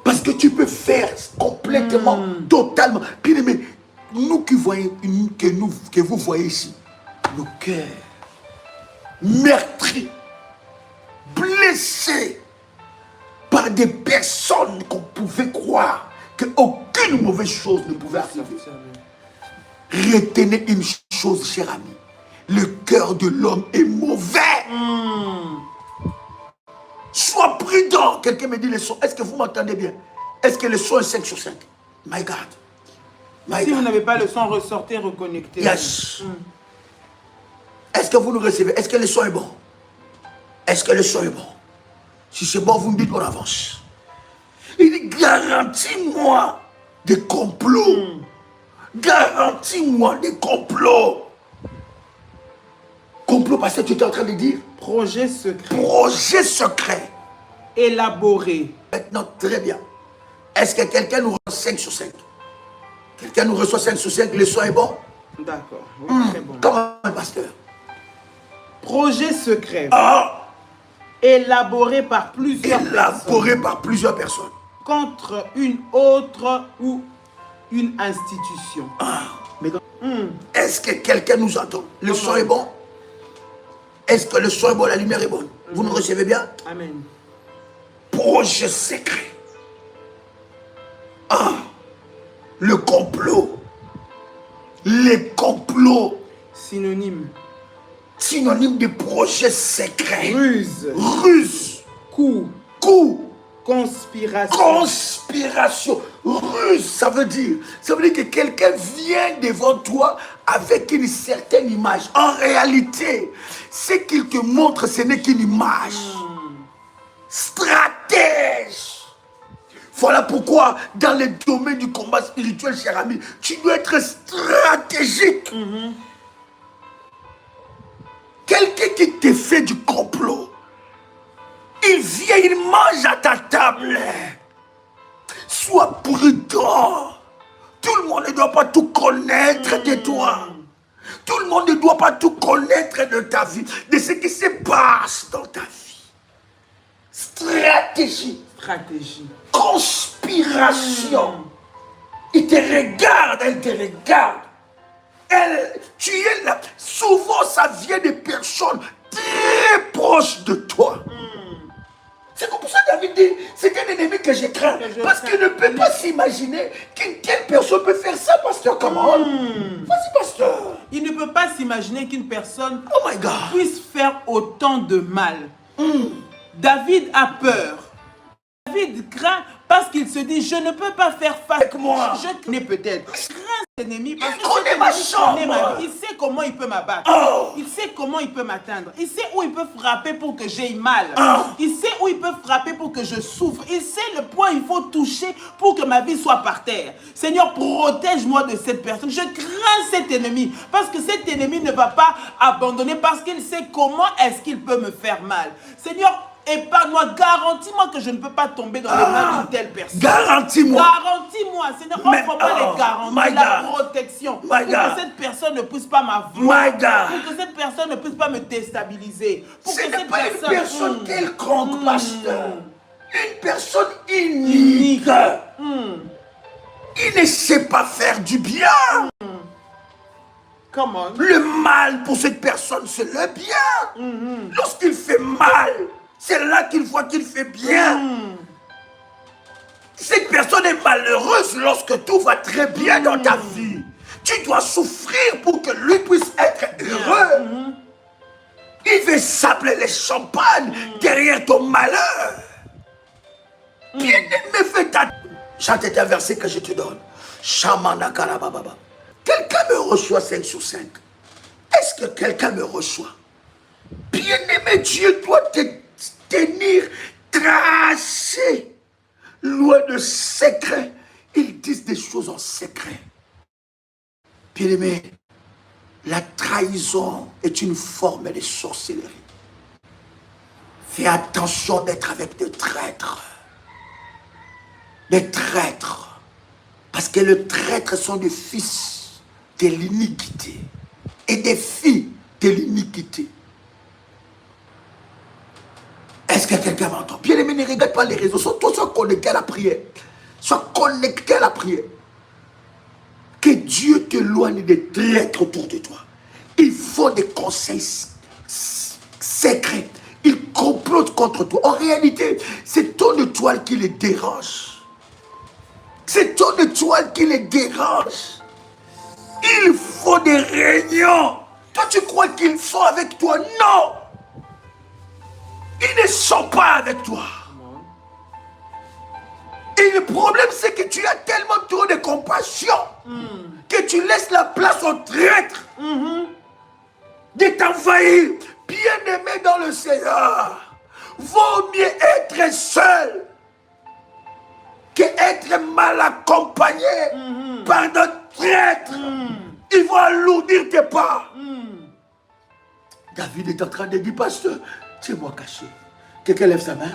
Parce que tu peux faire complètement, totalement. Mais nous qui voyons, que vous voyez ici, nos cœurs meurtris, blessés par des personnes qu'on pouvait croire qu'aucune mauvaise chose ne pouvait arriver. Retenez une chose, cher ami. Le cœur de l'homme est mauvais. Sois prudent. Quelqu'un me dit le son. Est-ce que vous m'entendez bien? Est-ce que le son est 5 sur 5? My God. Si vous n'avez pas le son, ressortez, reconnectez. Yes. Est-ce que vous nous recevez? Est-ce que le son est bon? Est-ce que le son est bon? Si c'est bon, vous me dites on avance. Il dit, garantis-moi des complots. Garantis-moi des complots. Complot, parce que tu es en train de dire? Projet secret. Projet secret. Élaboré. Maintenant, très bien. Est-ce que quelqu'un nous reçoit 5 sur 5? Quelqu'un nous reçoit 5 sur 5, le son est bon? D'accord. Oui, très bon. Comment, pasteur? Projet secret. Élaboré par plusieurs personnes. Contre une autre ou une institution. Est-ce que quelqu'un nous entend? Le son est bon? Est-ce que le son est bon? La lumière est bonne? Vous nous recevez bien? Amen. Projet secret. Le complot. Les complots. Synonyme. Synonyme de projet secret. Ruse. Ruse. Coup. Coup. Conspiration. Conspiration. Ruse, ça veut dire que quelqu'un vient devant toi avec une certaine image. En réalité, ce qu'il te montre, ce n'est qu'une image. Stratège. Voilà pourquoi, dans le domaine du combat spirituel, cher ami, tu dois être stratégique. Quelqu'un qui te fait du complot, il vient, il mange à ta table. Sois prudent. Tout le monde ne doit pas tout connaître de toi. Tout le monde ne doit pas tout connaître de ta vie, de ce qui se passe dans ta vie. Stratégie. Stratégie. Conspiration. Il te regarde, elle te regarde. Tu es là. Souvent, ça vient de personnes très proches de toi. C'est comme ça que David dit, c'est un ennemi que je crains. Parce qu'il ne peut pas s'imaginer qu'une telle personne peut faire ça, pasteur. Comment? Vas-y, pasteur. Il ne peut pas s'imaginer qu'une personne puisse faire autant de mal. David a peur. David craint parce qu'il se dit, je ne peux pas faire face. Avec moi. Je connais peut-être. ennemi, parce que connaît cet ma ennemi connaît ma chambre. vie. Il sait comment il peut m'abattre. Oh. Il sait comment il peut m'atteindre. Il sait où il peut frapper pour que j'aie mal. Il sait où il peut frapper pour que je souffre. Il sait le point il faut toucher pour que ma vie soit par terre. Seigneur, protège-moi de cette personne. Je crains cet ennemi parce que cet ennemi ne va pas abandonner parce qu'il sait comment est-ce qu'il peut me faire mal. Seigneur, épargne-moi, garantis-moi que je ne peux pas tomber dans les mains d'une telle personne. Garantis-moi. Garantis-moi, Seigneur, offre-moi les garanties, la protection, pour que cette personne ne puisse pas m'avoir, pour que cette personne ne puisse pas me déstabiliser. Pour Ce que n'est cette pas une personne quelconque, pasteur. Une personne unique. Il ne sait pas faire du bien. Comment? Le mal pour cette personne, c'est le bien. Lorsqu'il fait mal, c'est là qu'il voit qu'il fait bien. Cette personne est malheureuse lorsque tout va très bien dans ta vie. Tu dois souffrir pour que lui puisse être heureux. Il veut sabler les champagnes derrière ton malheur. Bien-aimé, fais ta... Chante un verset que je te donne. Shamana Karababa. Quelqu'un me reçoit 5 sur 5. Est-ce que quelqu'un me reçoit? Bien-aimé, Dieu doit te tenir caché, loin de secret. Ils disent des choses en secret. Bien-aimé, la trahison est une forme de sorcellerie. Fais attention d'être avec des traîtres. Des traîtres. Parce que les traîtres sont des fils de l'iniquité et des filles de l'iniquité. Est-ce que quelqu'un m'entend? Bien aimé, ne regarde pas les réseaux. Sois connecté à la prière. Sois connecté à la prière. Que Dieu t'éloigne des traîtres autour de toi. Il faut des conseils secrets. Ils complotent contre toi. En réalité, c'est ton étoile qui les dérange. C'est ton étoile qui les dérange. Il faut des réunions. Toi, tu crois qu'ils sont avec toi? Non. Ils ne sont pas avec toi. Et le problème, c'est que tu as tellement trop de compassion que tu laisses la place aux traîtres de t'envahir. Bien-aimé dans le Seigneur, vaut mieux être seul qu'être mal accompagné par d'autres traîtres. Ils vont alourdir tes pas. David est en train de dire, pasteur, tiens-moi caché. Quelqu'un lève sa main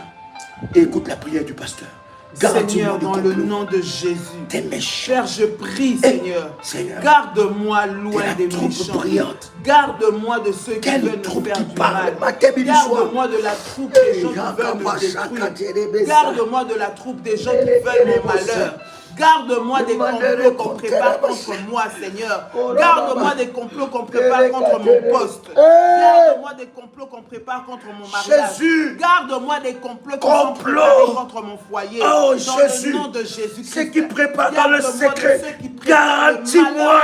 et écoute la prière du pasteur. Seigneur, dans le nom de Jésus, des méchants. Père, je prie, Seigneur, garde-moi loin des méchants. Garde-moi de ceux qui veulent me faire du mal. Garde-moi de la troupe des gens qui veulent me détruire. Garde-moi de la troupe des gens qui veulent mon malheur. Garde-moi des complots qu'on prépare contre moi, Seigneur. Garde-moi des complots qu'on prépare contre mon poste. Garde-moi des complots qu'on prépare contre mon mariage. Garde-moi des complots qui sont préparés contre mon foyer. Oh, dans Jésus, le nom de Jésus-Christ. ceux qui préparent dans le secret, garantis-moi.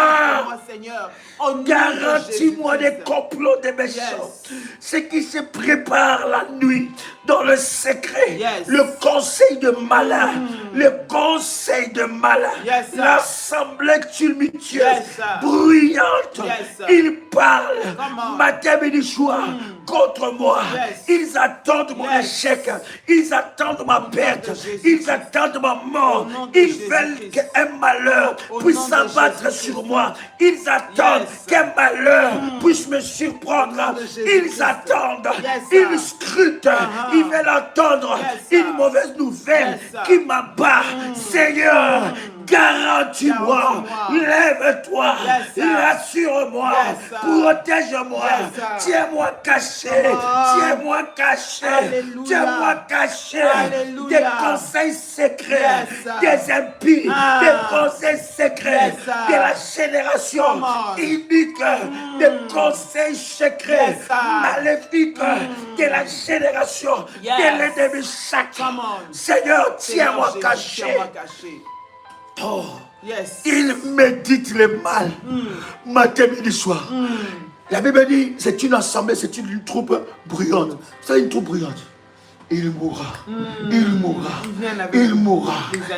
Seigneur. Garantis-moi des complots des méchants. Ceux qui se préparent la nuit dans le secret. Le conseil de malin. Le conseil de malin. L'assemblée tumultueuse, bruyante. Ils parlent matin, midi, soir contre moi. Ils attendent mon échec. Ils attendent ma perte. Ils attendent ma mort. Ils veulent qu'un malheur puisse s'abattre sur moi. Ils attendent qu'un malheur puisse me surprendre. Ils attendent. Ils scrutent. Ils veulent entendre une mauvaise nouvelle qui m'abat. Seigneur, garantis-moi. Lève-toi. Rassure-moi. Protège-moi. Tiens-moi caché. Tiens-moi caché. Tiens-moi caché. Des conseils secrets. Des impies. Des conseils secrets. De la génération unique. Des conseils secrets. Maléfiques. De la génération. De l'ennemi sacré. Seigneur, tiens-moi caché. Oh, il médite le mal, matin, midi, soir. La Bible dit, c'est une assemblée, c'est une troupe bruyante. C'est une troupe bruyante. Il mourra. Il mourra. Il mourra.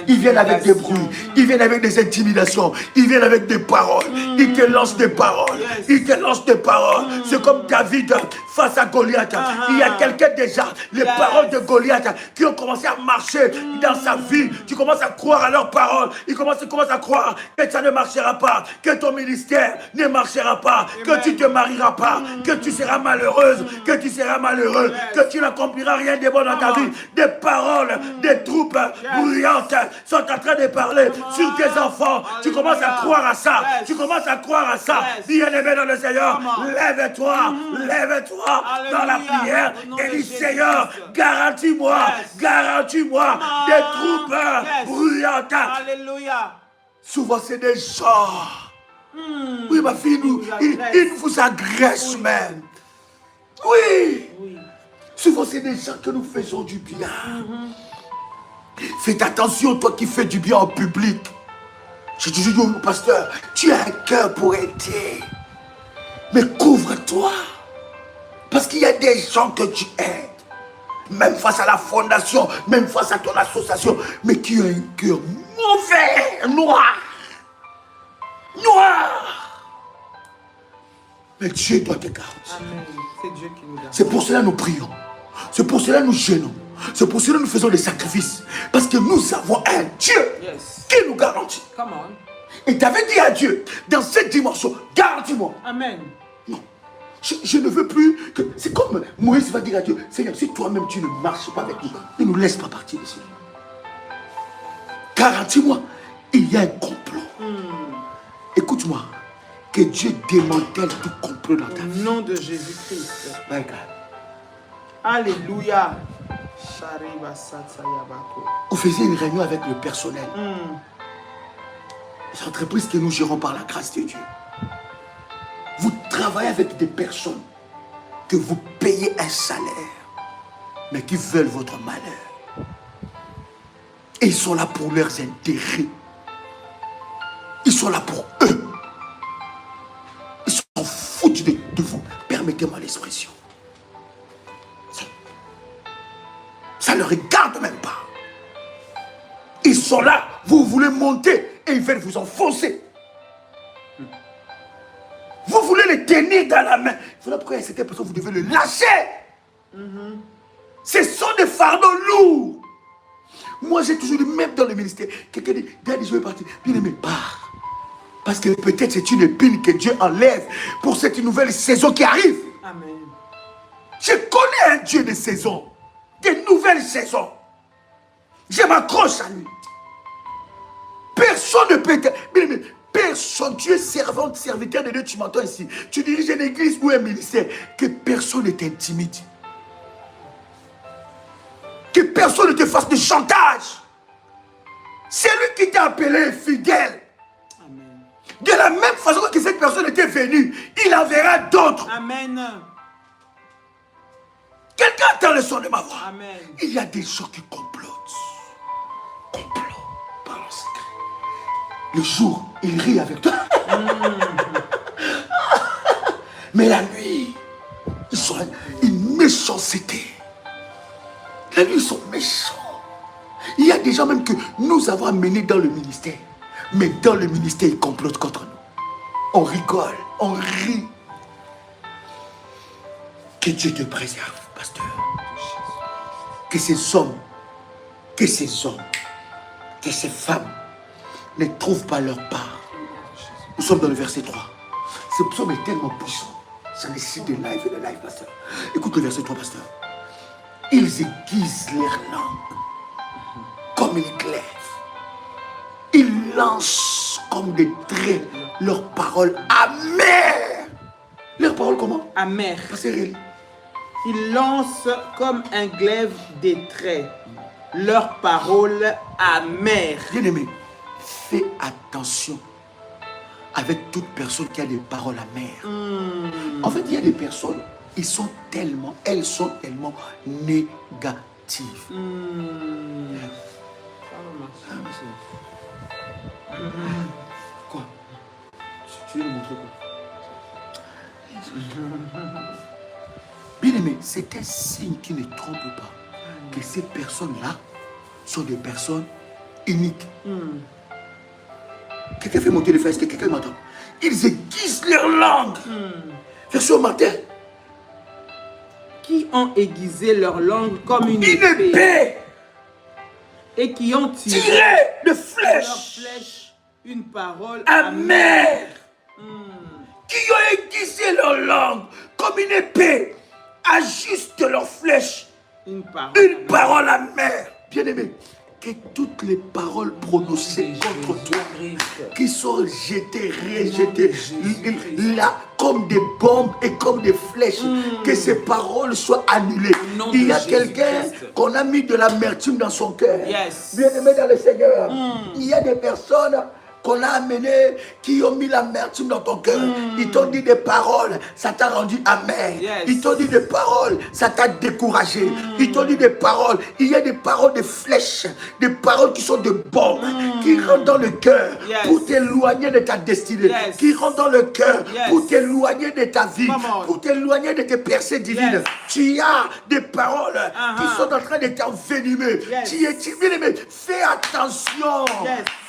Ils viennent avec des bruits. Ils viennent avec des intimidations. Ils viennent avec des paroles. Ils te lancent des paroles. Ils te lancent des paroles. C'est comme David face à Goliath. Il y a quelqu'un déjà, les paroles de Goliath qui ont commencé à marcher dans sa vie. Tu commences à croire à leurs paroles. Ils commencent à croire que ça ne marchera pas, que ton ministère ne marchera pas, que tu ne te marieras pas, que tu seras malheureuse, que tu seras malheureux, que tu n'accompliras rien de bon dans ta vie. Des paroles, des troupes bruyantes sont en train de parler sur tes enfants. Tu commences à croire à ça. Tu commences à croire à ça. Bien-aimé dans le Seigneur, lève-toi, lève-toi dans la prière et dis Seigneur, garantis-moi des troupes bruyantes. Alléluia. Souvent c'est des gens. Oui, ma fille, ils vous agressent même. Oui. Souvent, c'est des gens que nous faisons du bien. Faites attention, toi qui fais du bien en public. J'ai toujours dit au pasteur, tu as un cœur pour aider. Mais couvre-toi. Parce qu'il y a des gens que tu aides. Même face à la fondation, même face à ton association. Mais qui ont un cœur mauvais, noir. Mais Dieu doit te garantir. Amen. C'est Dieu qui nous garde. C'est pour cela que nous prions. C'est pour cela que nous gênons. C'est pour cela que nous faisons des sacrifices. Parce que nous avons un Dieu qui nous garantit. Come on. Et tu avais dit à Dieu, dans cette dimension, garantis-moi. Amen. Non. Je ne veux plus que... C'est comme Moïse va dire à Dieu, Seigneur, si toi-même tu ne marches pas avec nous, ne nous laisse pas partir ici. Garantis-moi, il y a un complot. Écoute-moi, que Dieu démantèle tout complot dans ta vie. Au nom de Jésus-Christ. My God. Alléluia. On faisait une réunion avec le personnel. Les entreprises que nous gérons par la grâce de Dieu. Vous travaillez avec des personnes que vous payez un salaire, mais qui veulent votre malheur. Et ils sont là pour leurs intérêts. Ils sont là pour eux. Ils s'en foutent de vous. Permettez-moi l'expression. Ça ne les regarde même pas. Ils sont là, vous voulez monter et ils veulent vous enfoncer. Vous voulez les tenir dans la main. Voilà pourquoi il y a certaines personnes, vous devez les lâcher. Ce sont des fardeaux lourds. Moi, j'ai toujours dit, même dans le ministère, quelqu'un dit, Daddy, je vais partir. Bien aimé, pars. Parce que peut-être c'est une épine que Dieu enlève pour cette nouvelle saison qui arrive. Amen. Je connais un Dieu de saison, de nouvelles saisons. Je m'accroche à lui. Personne ne peut être... Bien aimé, personne, tu es servante, serviteur de Dieu, tu m'entends ici. Tu diriges une église ou un ministère. Que personne ne t'intimide. Que personne ne te fasse de chantage. C'est lui qui t'a appelé fidèle. Amen. De la même façon que cette personne était venue, il enverra d'autres. Amen. Quelqu'un entend le son de ma voix. Amen. Il y a des gens qui complotent. Par le secret. Le jour, ils rient avec toi. Mais la nuit, ils sont une méchanceté. La nuit, ils sont méchants. Il y a des gens même que nous avons amenés dans le ministère. Mais dans le ministère, ils complotent contre nous. On rigole, on rit. Que Dieu te préserve, pasteur. Que ces hommes, que ces femmes ne trouvent pas leur part. Nous sommes dans le verset 3. Ce psaume est tellement puissant. Ça nécessite de live et de live, pasteur. Écoute le verset 3, pasteur. Ils aiguisent leur langue comme une glaive. Ils lancent comme des traits leurs paroles amères. Leurs paroles comment? Amères. Pasteur Réli. Ils lancent comme un glaive des traits. Leurs paroles amères. Bien-aimé, fais attention avec toute personne qui a des paroles amères. En fait, il y a des personnes, elles sont tellement négatives. Quoi? Tu veux me montrer quoi? Bien-aimé, c'est un signe qui ne trompe pas. que ces personnes-là sont des personnes uniques. Quelqu'un fait monter les fesses, est-ce que quelqu'un m'entend? Ils aiguisent leur langue. Version Martin. Qui ont aiguisé leur langue comme une épée. Et qui ont tiré de leur flèches une parole amère. Qui ont aiguisé leur langue comme une épée, ajustent leur flèche une parole amère. Bien-aimé, que toutes les paroles prononcées contre toi, qui sont jetées, rejetées, là, comme des bombes et comme des flèches, que ces paroles soient annulées. Il y a quelqu'un qu'on a mis de l'amertume dans son cœur. Bien-aimé dans le Seigneur, il y a des personnes qu'on a amenées, qui ont mis l'amertume dans ton cœur. Ils t'ont dit des paroles, ça t'a rendu amer. Ils t'ont dit des paroles, ça t'a découragé. Ils t'ont dit des paroles, il y a des paroles de flèches, des paroles qui sont de bombes, qui rentrent dans le cœur pour t'éloigner de ta destinée, qui rentrent dans le cœur pour t'éloigner de ta vie, pour t'éloigner de tes percées divines. Tu as des paroles qui sont en train de t'envenimer. Tu es bien-aimé, fais attention.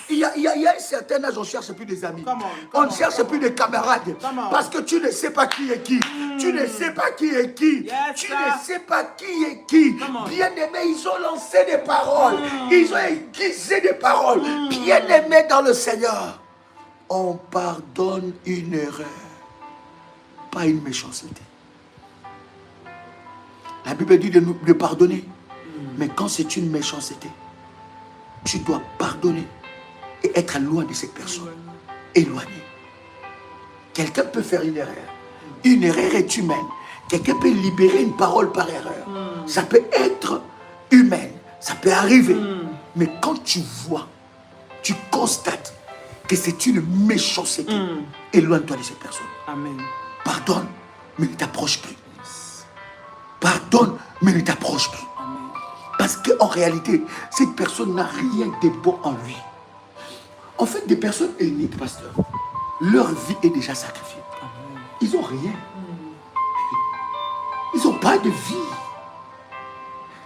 Il y a un certain âge, on ne cherche plus des amis. On ne cherche plus des camarades. Parce que tu ne sais pas qui est qui. Tu ne sais pas qui est qui. Tu ne sais pas qui est qui. Bien-aimés, ils ont lancé des paroles. Ils ont aiguisé des paroles. Bien-aimés dans le Seigneur, on pardonne une erreur, pas une méchanceté. La Bible dit de pardonner. Mais quand c'est une méchanceté, tu dois pardonner et être loin de cette personne. Éloigné. Quelqu'un peut faire une erreur. Une erreur est humaine. Quelqu'un peut libérer une parole par erreur. Ça peut être humaine. Ça peut arriver. Mais quand tu vois, tu constates que c'est une méchanceté, éloigne-toi de cette personne. Amen. Pardonne, mais ne t'approche plus. Pardonne, mais ne t'approche plus. Amen. Parce qu'en réalité, cette personne n'a rien de bon en lui. En fait, des personnes uniques, pasteur, leur vie est déjà sacrifiée. Ils n'ont rien. Ils n'ont pas de vie.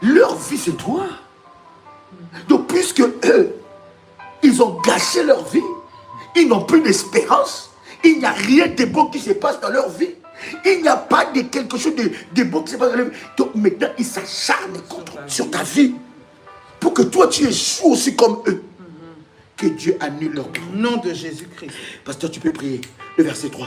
Leur vie, c'est toi. Donc, puisque eux, ils ont gâché leur vie, ils n'ont plus d'espérance, il n'y a rien de beau qui se passe dans leur vie. Il n'y a pas de quelque chose de beau qui se passe dans leur vie. Donc, maintenant, ils s'acharnent sur ta vie pour que toi, tu échoues aussi comme eux. Que Dieu annule leur parole. Au nom de Jésus-Christ. Pasteur, tu peux prier. Le verset 3.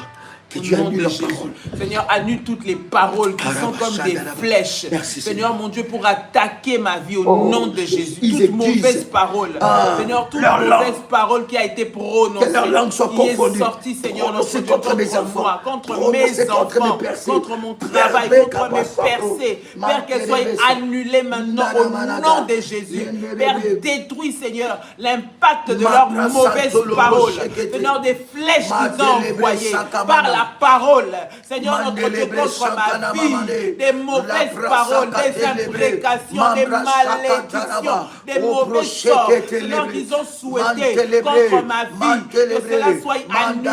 Que Dieu annule leurs paroles. Seigneur, annule toutes les paroles qui sont comme des flèches. Merci, Seigneur, mon Dieu, pour attaquer ma vie au nom de Jésus. Toute mauvaise parole. Seigneur, toute mauvaise parole qui a été prononcée. Que leur langue soit confondue. Qui est sortie, Seigneur, contre mes enfants. Contre mes enfants. Contre mon travail. Contre mes percées. Père, qu'elle soit annulée maintenant au nom de Jésus. Père, détruis, Seigneur, l'impact de leurs mauvaises paroles. Seigneur, des flèches qu'ils ont envoyées par la parole, Seigneur, notre Dieu, contre ma vie, des mauvaises paroles, des imprécations, des malédictions, des mauvais sorts, Seigneur, qu'ils ont souhaité contre ma vie, que cela soit annulé,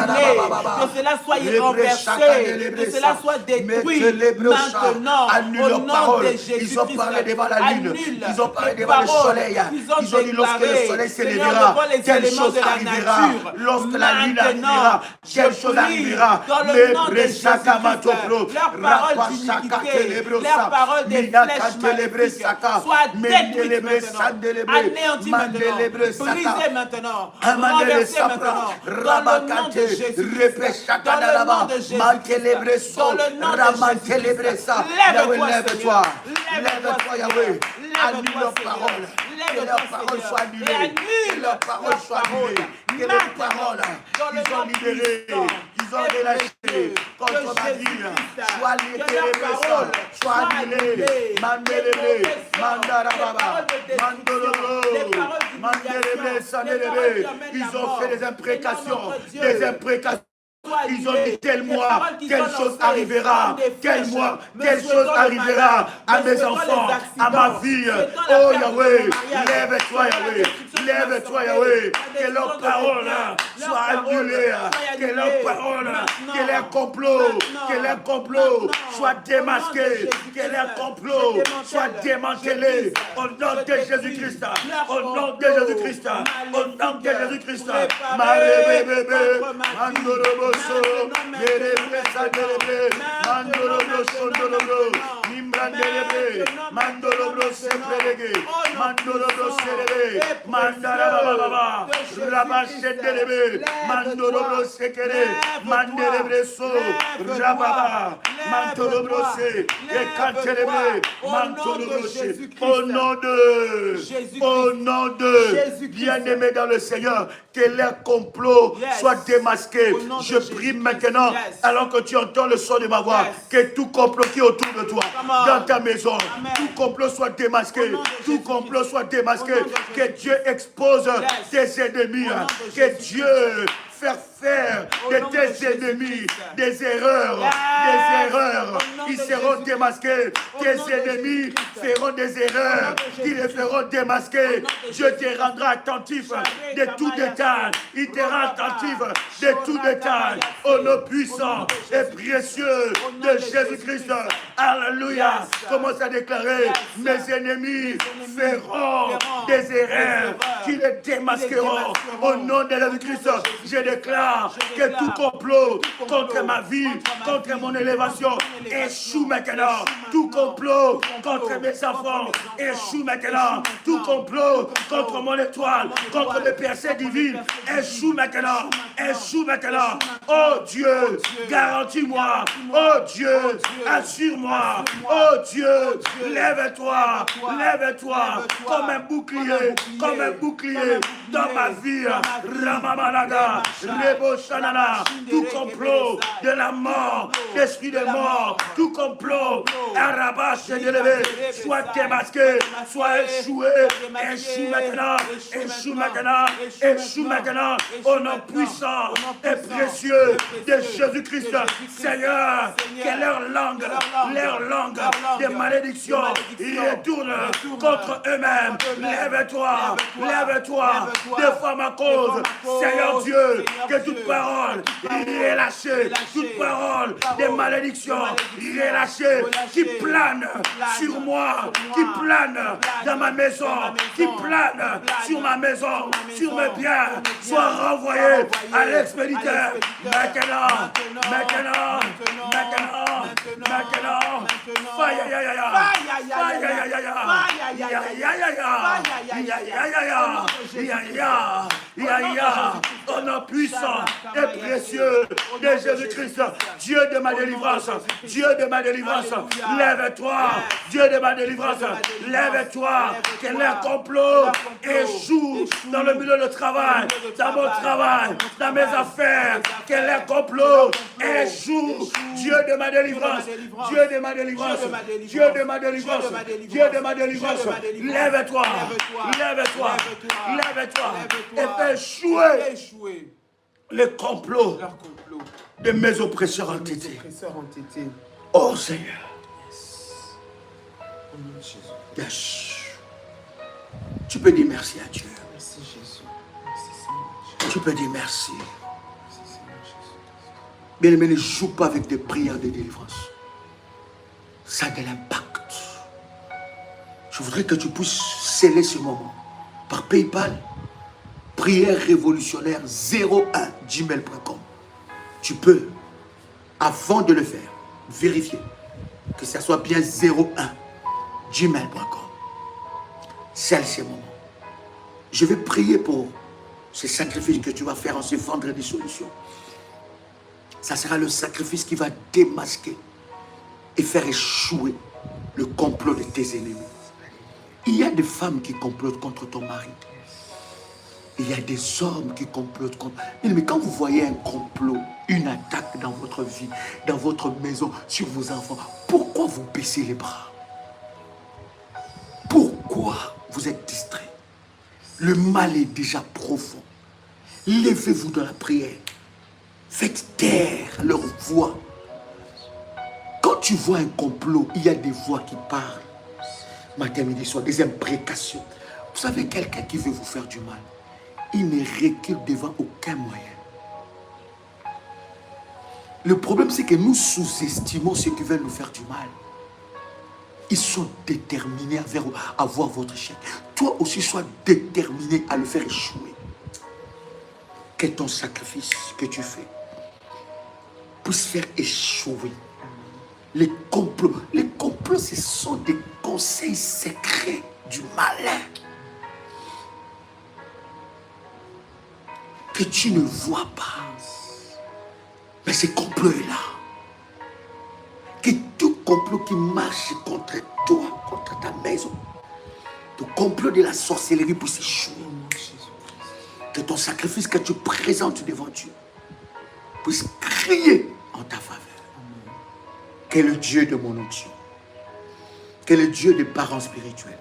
que cela soit renversé, que cela soit détruit maintenant, au nom de Jésus-Christ. Ils ont parlé devant la lune, ils ont parlé devant le soleil, ils ont dit lorsque le soleil s'élèvera, telle chose arrivera, lorsque la lune arrivera, telle chose arrivera. Dans le nom de Jésus-Christ, leur parole d'iniquité, leur parole des flèches maléfiques soit détruite maintenant, anéantie maintenant, brisée maintenant, renversée maintenant, dans le nom de Jésus-Christ, dans le nom de Jésus-Christ, dans le nom de Jésus-Christ. Lève-toi, lève-toi, Yahweh, annule leurs paroles, que leurs paroles soient annulées, que leurs paroles soient annulées, que les paroles qu'ils ont libérées, qu'ils ont relâchées contre ma vie, soient libérées, soient annulées, mandélébé, mandarababa, mandololo, mandélébé, sanélébé. Ils ont fait des imprécations, Ils ont dit tel mois, telle chose arrivera, tel mois, telle chose arrivera à mes enfants, à ma vie. Oh Yahweh, lève-toi Yahweh, Lève-toi, Yahweh. Que leurs paroles soient annulées. Que leurs paroles, que leurs complots soient démasqués. Que leurs complots soient démantelés. Au nom de Jésus-Christ. Au nom de Jésus-Christ. Au nom de Jésus-Christ. Au nom de bien-aimés dans le Seigneur, que leurs complots soient démasqués. Je prie maintenant, alors que tu entends le son de ma voix, que tout complot qui est autour de toi, dans ta maison, tout complot soit démasqué. Tout complot soit démasqué. Que Dieu expose tes ennemis. Que Dieu fasse faire de tes ennemis des erreurs. Ils seront démasqués. Tes ennemis feront des erreurs. Ils les feront démasquer. Dieu te rendra attentif de tout détail. Il te rend attentif de tout détail. Au nom puissant et précieux de Jésus-Christ. Alléluia. Commence à déclarer, mes ennemis feront des erreurs qui les démasqueront. Au nom de Jésus-Christ, je déclare que tout complot contre ma vie, contre mon élévation, échoue maintenant. Tout complot contre mes enfants, échoue maintenant. Tout complot contre mon étoile, contre mes percées divines, échoue maintenant. Échoue maintenant. Oh Dieu, garantis-moi. Oh Dieu, assure-moi. Oh Dieu, lève-toi comme un bouclier dans ma vie. Ramamalaga, Rebo Shanana, tout complot de la mort, l'esprit de mort, tout complot, Arabash et élevé, soit démasqué, soit échoué, échoue maintenant, au nom puissant et précieux de Jésus-Christ. Seigneur, que leur langue de malédiction retourne contre eux-mêmes. Lève-toi, défends ma cause. Seigneur Dieu, que toute parole relâchée, toute parole de malédiction relâchée, qui plane sur moi, qui plane dans ma maison, qui plane sur ma maison, sur mes biens, soit renvoyée à l'expéditeur. Maintenant. Au nom puissant et précieux de Jésus-Christ, Dieu de ma délivrance, lève-toi, Dieu de ma délivrance, lève-toi, que les complots échouent dans le milieu de travail, dans mon travail, dans mes affaires, que les complots échouent, Dieu de ma délivrance, lève-toi, et fais échouer les complots de mes oppresseurs entêtés. Oh Seigneur. Yes. Tu peux dire merci à Dieu. Merci Jésus. Merci Seigneur. Tu peux dire merci. Bien-aimé, ne joue pas avec des prières de délivrance. Ça a de l'impact. Je voudrais que tu puisses sceller ce moment par PayPal. Prière révolutionnaire 01@gmail.com. Tu peux, avant de le faire, vérifier que ça soit bien 01@gmail.com. Scelle ces moments. Je vais prier pour ce sacrifice que tu vas faire en ce vendredi solution. Ça sera le sacrifice qui va démasquer et faire échouer le complot de tes ennemis. Il y a des femmes qui complotent contre ton mari. Il y a des hommes qui complotent contre... Mais quand vous voyez un complot, une attaque dans votre vie, dans votre maison, sur vos enfants, pourquoi vous baissez les bras? Pourquoi vous êtes distrait? Le mal est déjà profond. Levez-vous dans la prière. Faites taire leur voix. Quand tu vois un complot, il y a des voix qui parlent. Matin, midi, soir, des imprécations. Vous savez, quelqu'un qui veut vous faire du mal, il ne recule devant aucun moyen. Le problème, c'est que nous sous-estimons ceux qui veulent nous faire du mal. Ils sont déterminés à avoir votre chèque. Toi aussi, sois déterminé à le faire échouer. Que ton sacrifice que tu fais puisse faire échouer les complots. Les complots, ce sont des conseils secrets du malin que tu ne vois pas. Mais ce complot est là. Que tout complot qui marche contre toi, contre ta maison, le complot de la sorcellerie puisse échouer. Que ton sacrifice que tu présentes devant Dieu puisse crier en ta faveur. Que le Dieu de mon onction, que le Dieu des parents spirituels,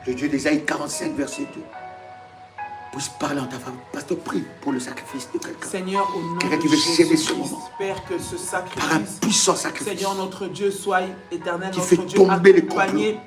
le Dieu d'Ésaïe 45, verset 2, puisse parler en ta faveur. Pasteur, prie pour le sacrifice de quelqu'un. Seigneur, au nom Quelqu'un de qui veut céder Jésus, ce moment. j'espère que ce Par un sacrifice, puissant sacrifice. Seigneur notre Dieu, soit éternel, Qui notre fait Dieu, tomber les accompagné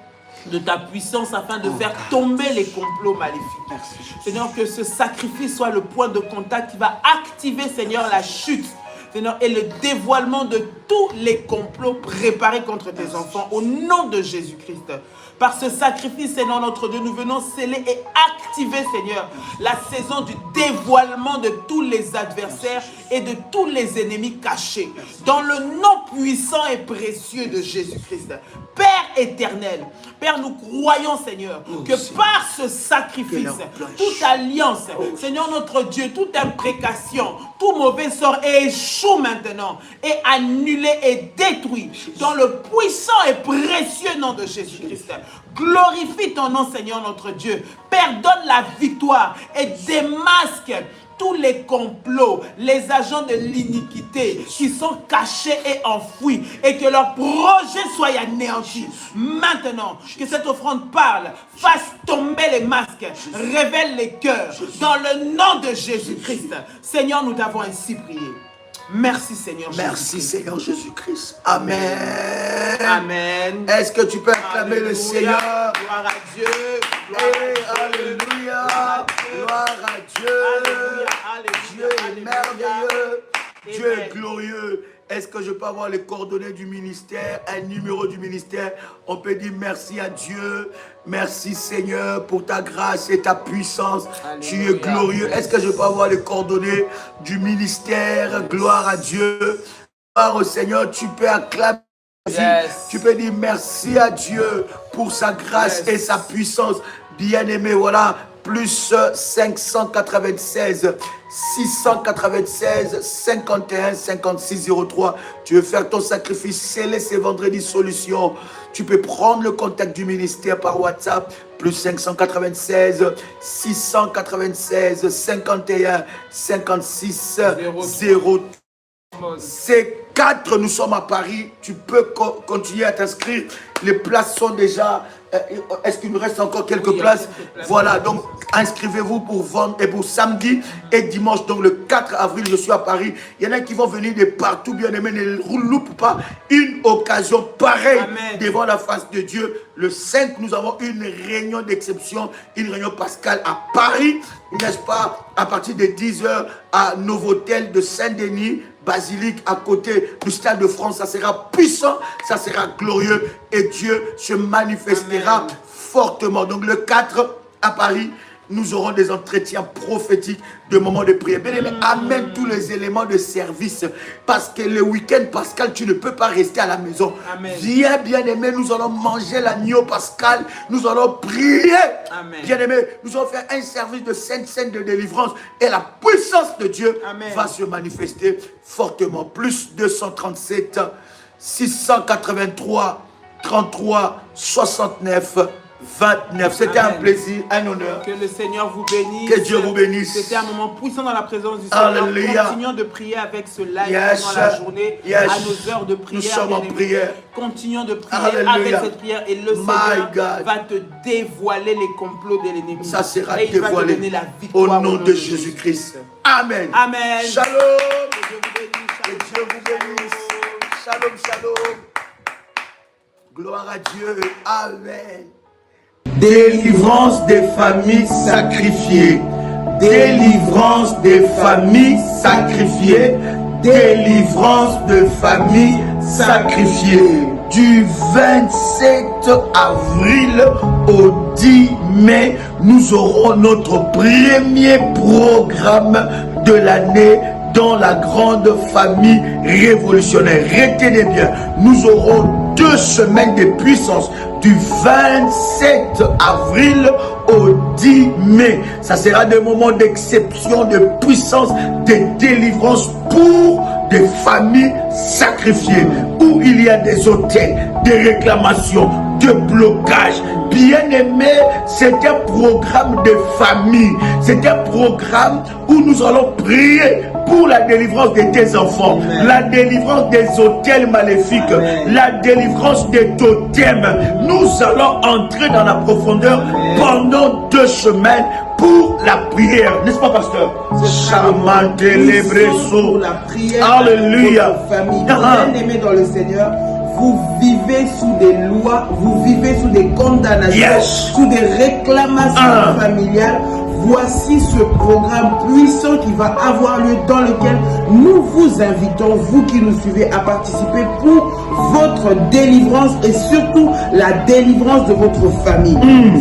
de ta puissance afin de faire God. tomber les complots maléfiques. Merci, Jésus. Seigneur, que ce sacrifice soit le point de contact qui va activer, Seigneur, la chute, Seigneur, et le dévoilement de tous les complots préparés contre tes enfants au nom de Jésus-Christ. Par ce sacrifice, Seigneur notre Dieu, nous venons sceller et activer, Seigneur, la saison du dévoilement de tous les adversaires et de tous les ennemis cachés. Dans le nom puissant et précieux de Jésus-Christ. Père éternel, Père, nous croyons, Seigneur, que par ce sacrifice, toute alliance, Seigneur notre Dieu, toute imprécation, tout mauvais sort échoue maintenant, et annulé et détruit dans le puissant et précieux nom de Jésus-Christ. Glorifie ton nom, Seigneur notre Dieu. Père, donne la victoire et démasque tous les complots, les agents de l'iniquité qui sont cachés et enfouis, et que leur projet soit anéanti. Maintenant, que cette offrande parle, fasse tomber les masques, révèle les cœurs, dans le nom de Jésus-Christ. Seigneur, nous t'avons ainsi prié. Merci, Seigneur Jésus-Christ. Merci, Seigneur Jésus-Christ. Amen. Amen. Est-ce que tu peux acclamer le Seigneur? Gloire à Dieu. Alléluia. Gloire à Dieu. Dieu est merveilleux. Dieu est glorieux. Est-ce que je peux avoir les coordonnées du ministère, un numéro du ministère? On peut dire merci à Dieu. Merci Seigneur pour ta grâce et ta puissance. Alléluia. Tu es glorieux. Est-ce que je peux avoir les coordonnées du ministère? Gloire à Dieu. Gloire au Seigneur. Tu peux acclamer. Yes. Tu peux dire merci à Dieu pour sa grâce et sa puissance. Bien-aimé, voilà. Plus 596 696 51 56 03. Tu veux faire ton sacrifice, scellé ces vendredis solutions. Tu peux prendre le contact du ministère par WhatsApp. Plus 596 696 51 56 03. Ces 4, nous sommes à Paris. Tu peux continuer à t'inscrire. Les places sont déjà... Est-ce qu'il nous reste encore quelques places? Voilà, donc inscrivez-vous pour vendre et pour samedi et dimanche. Donc le 4 avril, je suis à Paris. Il y en a qui vont venir de partout, bien aimé. Ne loupe pas une occasion pareille. Amen. Devant la face de Dieu. Le 5, nous avons une réunion d'exception, une réunion pascale à Paris, n'est-ce pas? À partir de 10h à Novotel de Saint-Denis, basilique à côté du Stade de France. Ça sera puissant, ça sera glorieux et Dieu se manifestera fortement. Donc le 4 à Paris, nous aurons des entretiens prophétiques, de moments de prière. Bien aimé, amène tous les éléments de service. Parce que le week-end pascal, tu ne peux pas rester à la maison. Amen. Viens, bien aimé, nous allons manger l'agneau pascal. Nous allons prier. Amen. Bien aimé, nous allons faire un service de sainte scène de délivrance. Et la puissance de Dieu va se manifester fortement. Plus 237 683 33 69 29. C'était un plaisir, un honneur. Que le Seigneur vous bénisse. Que Dieu vous bénisse. C'était un moment puissant dans la présence du Seigneur. Alléluia. Continuons de prier avec ce live pendant la journée, à nos heures de prière. Nous sommes en prière. Continuons de prier Alléluia. avec cette prière et le Seigneur va te dévoiler les complots de l'ennemi. Ça sera et il va te dévoilé donner la victoire au nom de Jésus-Christ. Amen. Amen. Shalom. Que Dieu vous bénisse. Que Dieu vous bénisse. Shalom, shalom. Gloire à Dieu. Amen. Délivrance des familles sacrifiées. Délivrance des familles sacrifiées. Délivrance de familles sacrifiées. Du 27 avril au 10 mai, nous aurons notre premier programme de l'année dans la grande famille révolutionnaire. Retenez bien, nous aurons 2 semaines de puissance du 27 avril au 10 mai. Ça sera des moments d'exception, de puissance, de délivrance pour des familles sacrifiées, où il y a des autels, des réclamations, de blocages. Bien aimé, c'est un programme de famille. C'est un programme où nous allons prier pour la délivrance de tes enfants, la délivrance des autels maléfiques, la délivrance des totems. Nous allons entrer dans la profondeur pendant 2 semaines pour la prière, n'est-ce pas, pasteur? Pour la prière. Alléluia. Famille, bien-aimés dans le Seigneur, vous vivez sous des lois, vous vivez sous des condamnations, sous des réclamations familiales. Voici ce programme puissant qui va avoir lieu, dans lequel nous vous invitons, vous qui nous suivez, à participer pour votre délivrance et surtout la délivrance de votre famille.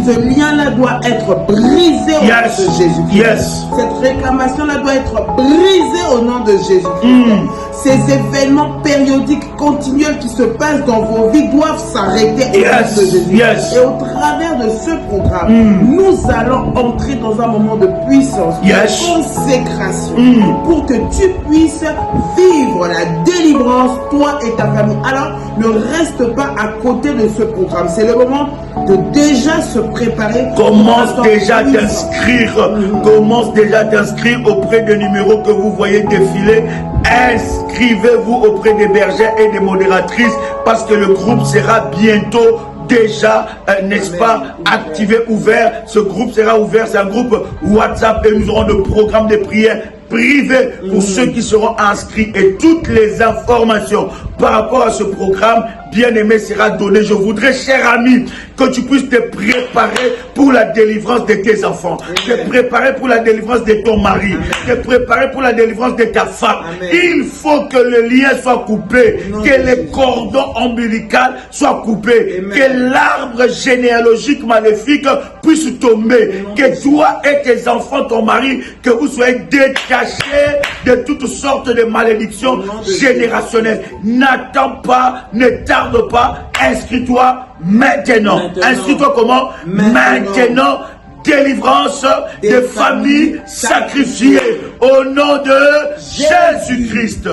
Ce lien-là doit être brisé au nom de Jésus-Christ. Cette réclamation-là doit être brisée au nom de Jésus-Christ. Ces événements périodiques continuels qui se passent dans vos vies doivent s'arrêter au nom de Jésus-Christ. Et au travers de ce programme, nous allons entrer dans un moment de puissance, de consécration, pour que tu puisses vivre la délivrance, toi et ta famille. Alors, ne reste pas à côté de ce programme. C'est le moment de déjà se préparer. Commence déjà à t'inscrire auprès des numéros que vous voyez défiler. Inscrivez-vous auprès des bergères et des modératrices, parce que le groupe sera bientôt déjà, n'est-ce pas, activé, ouvert. Ce groupe sera ouvert, c'est un groupe WhatsApp et nous aurons le programme de prière privé pour ceux qui seront inscrits, et toutes les informations par rapport à ce programme, bien aimé, sera donné. Je voudrais, cher ami, que tu puisses te préparer pour la délivrance de tes enfants, te préparer pour la délivrance de ton mari, te préparer pour la délivrance de ta femme. Il faut que le lien soit coupé, que les cordons ombilicaux soient coupés, que l'arbre généalogique maléfique puisse tomber, que toi et tes enfants, ton mari, que vous soyez détachés de toutes sortes de malédictions générationnelles. N'attends pas, ne tarde pas, inscris-toi maintenant. Inscris-toi comment? Maintenant. Délivrance des familles sacrifiées au nom de Jésus-Christ.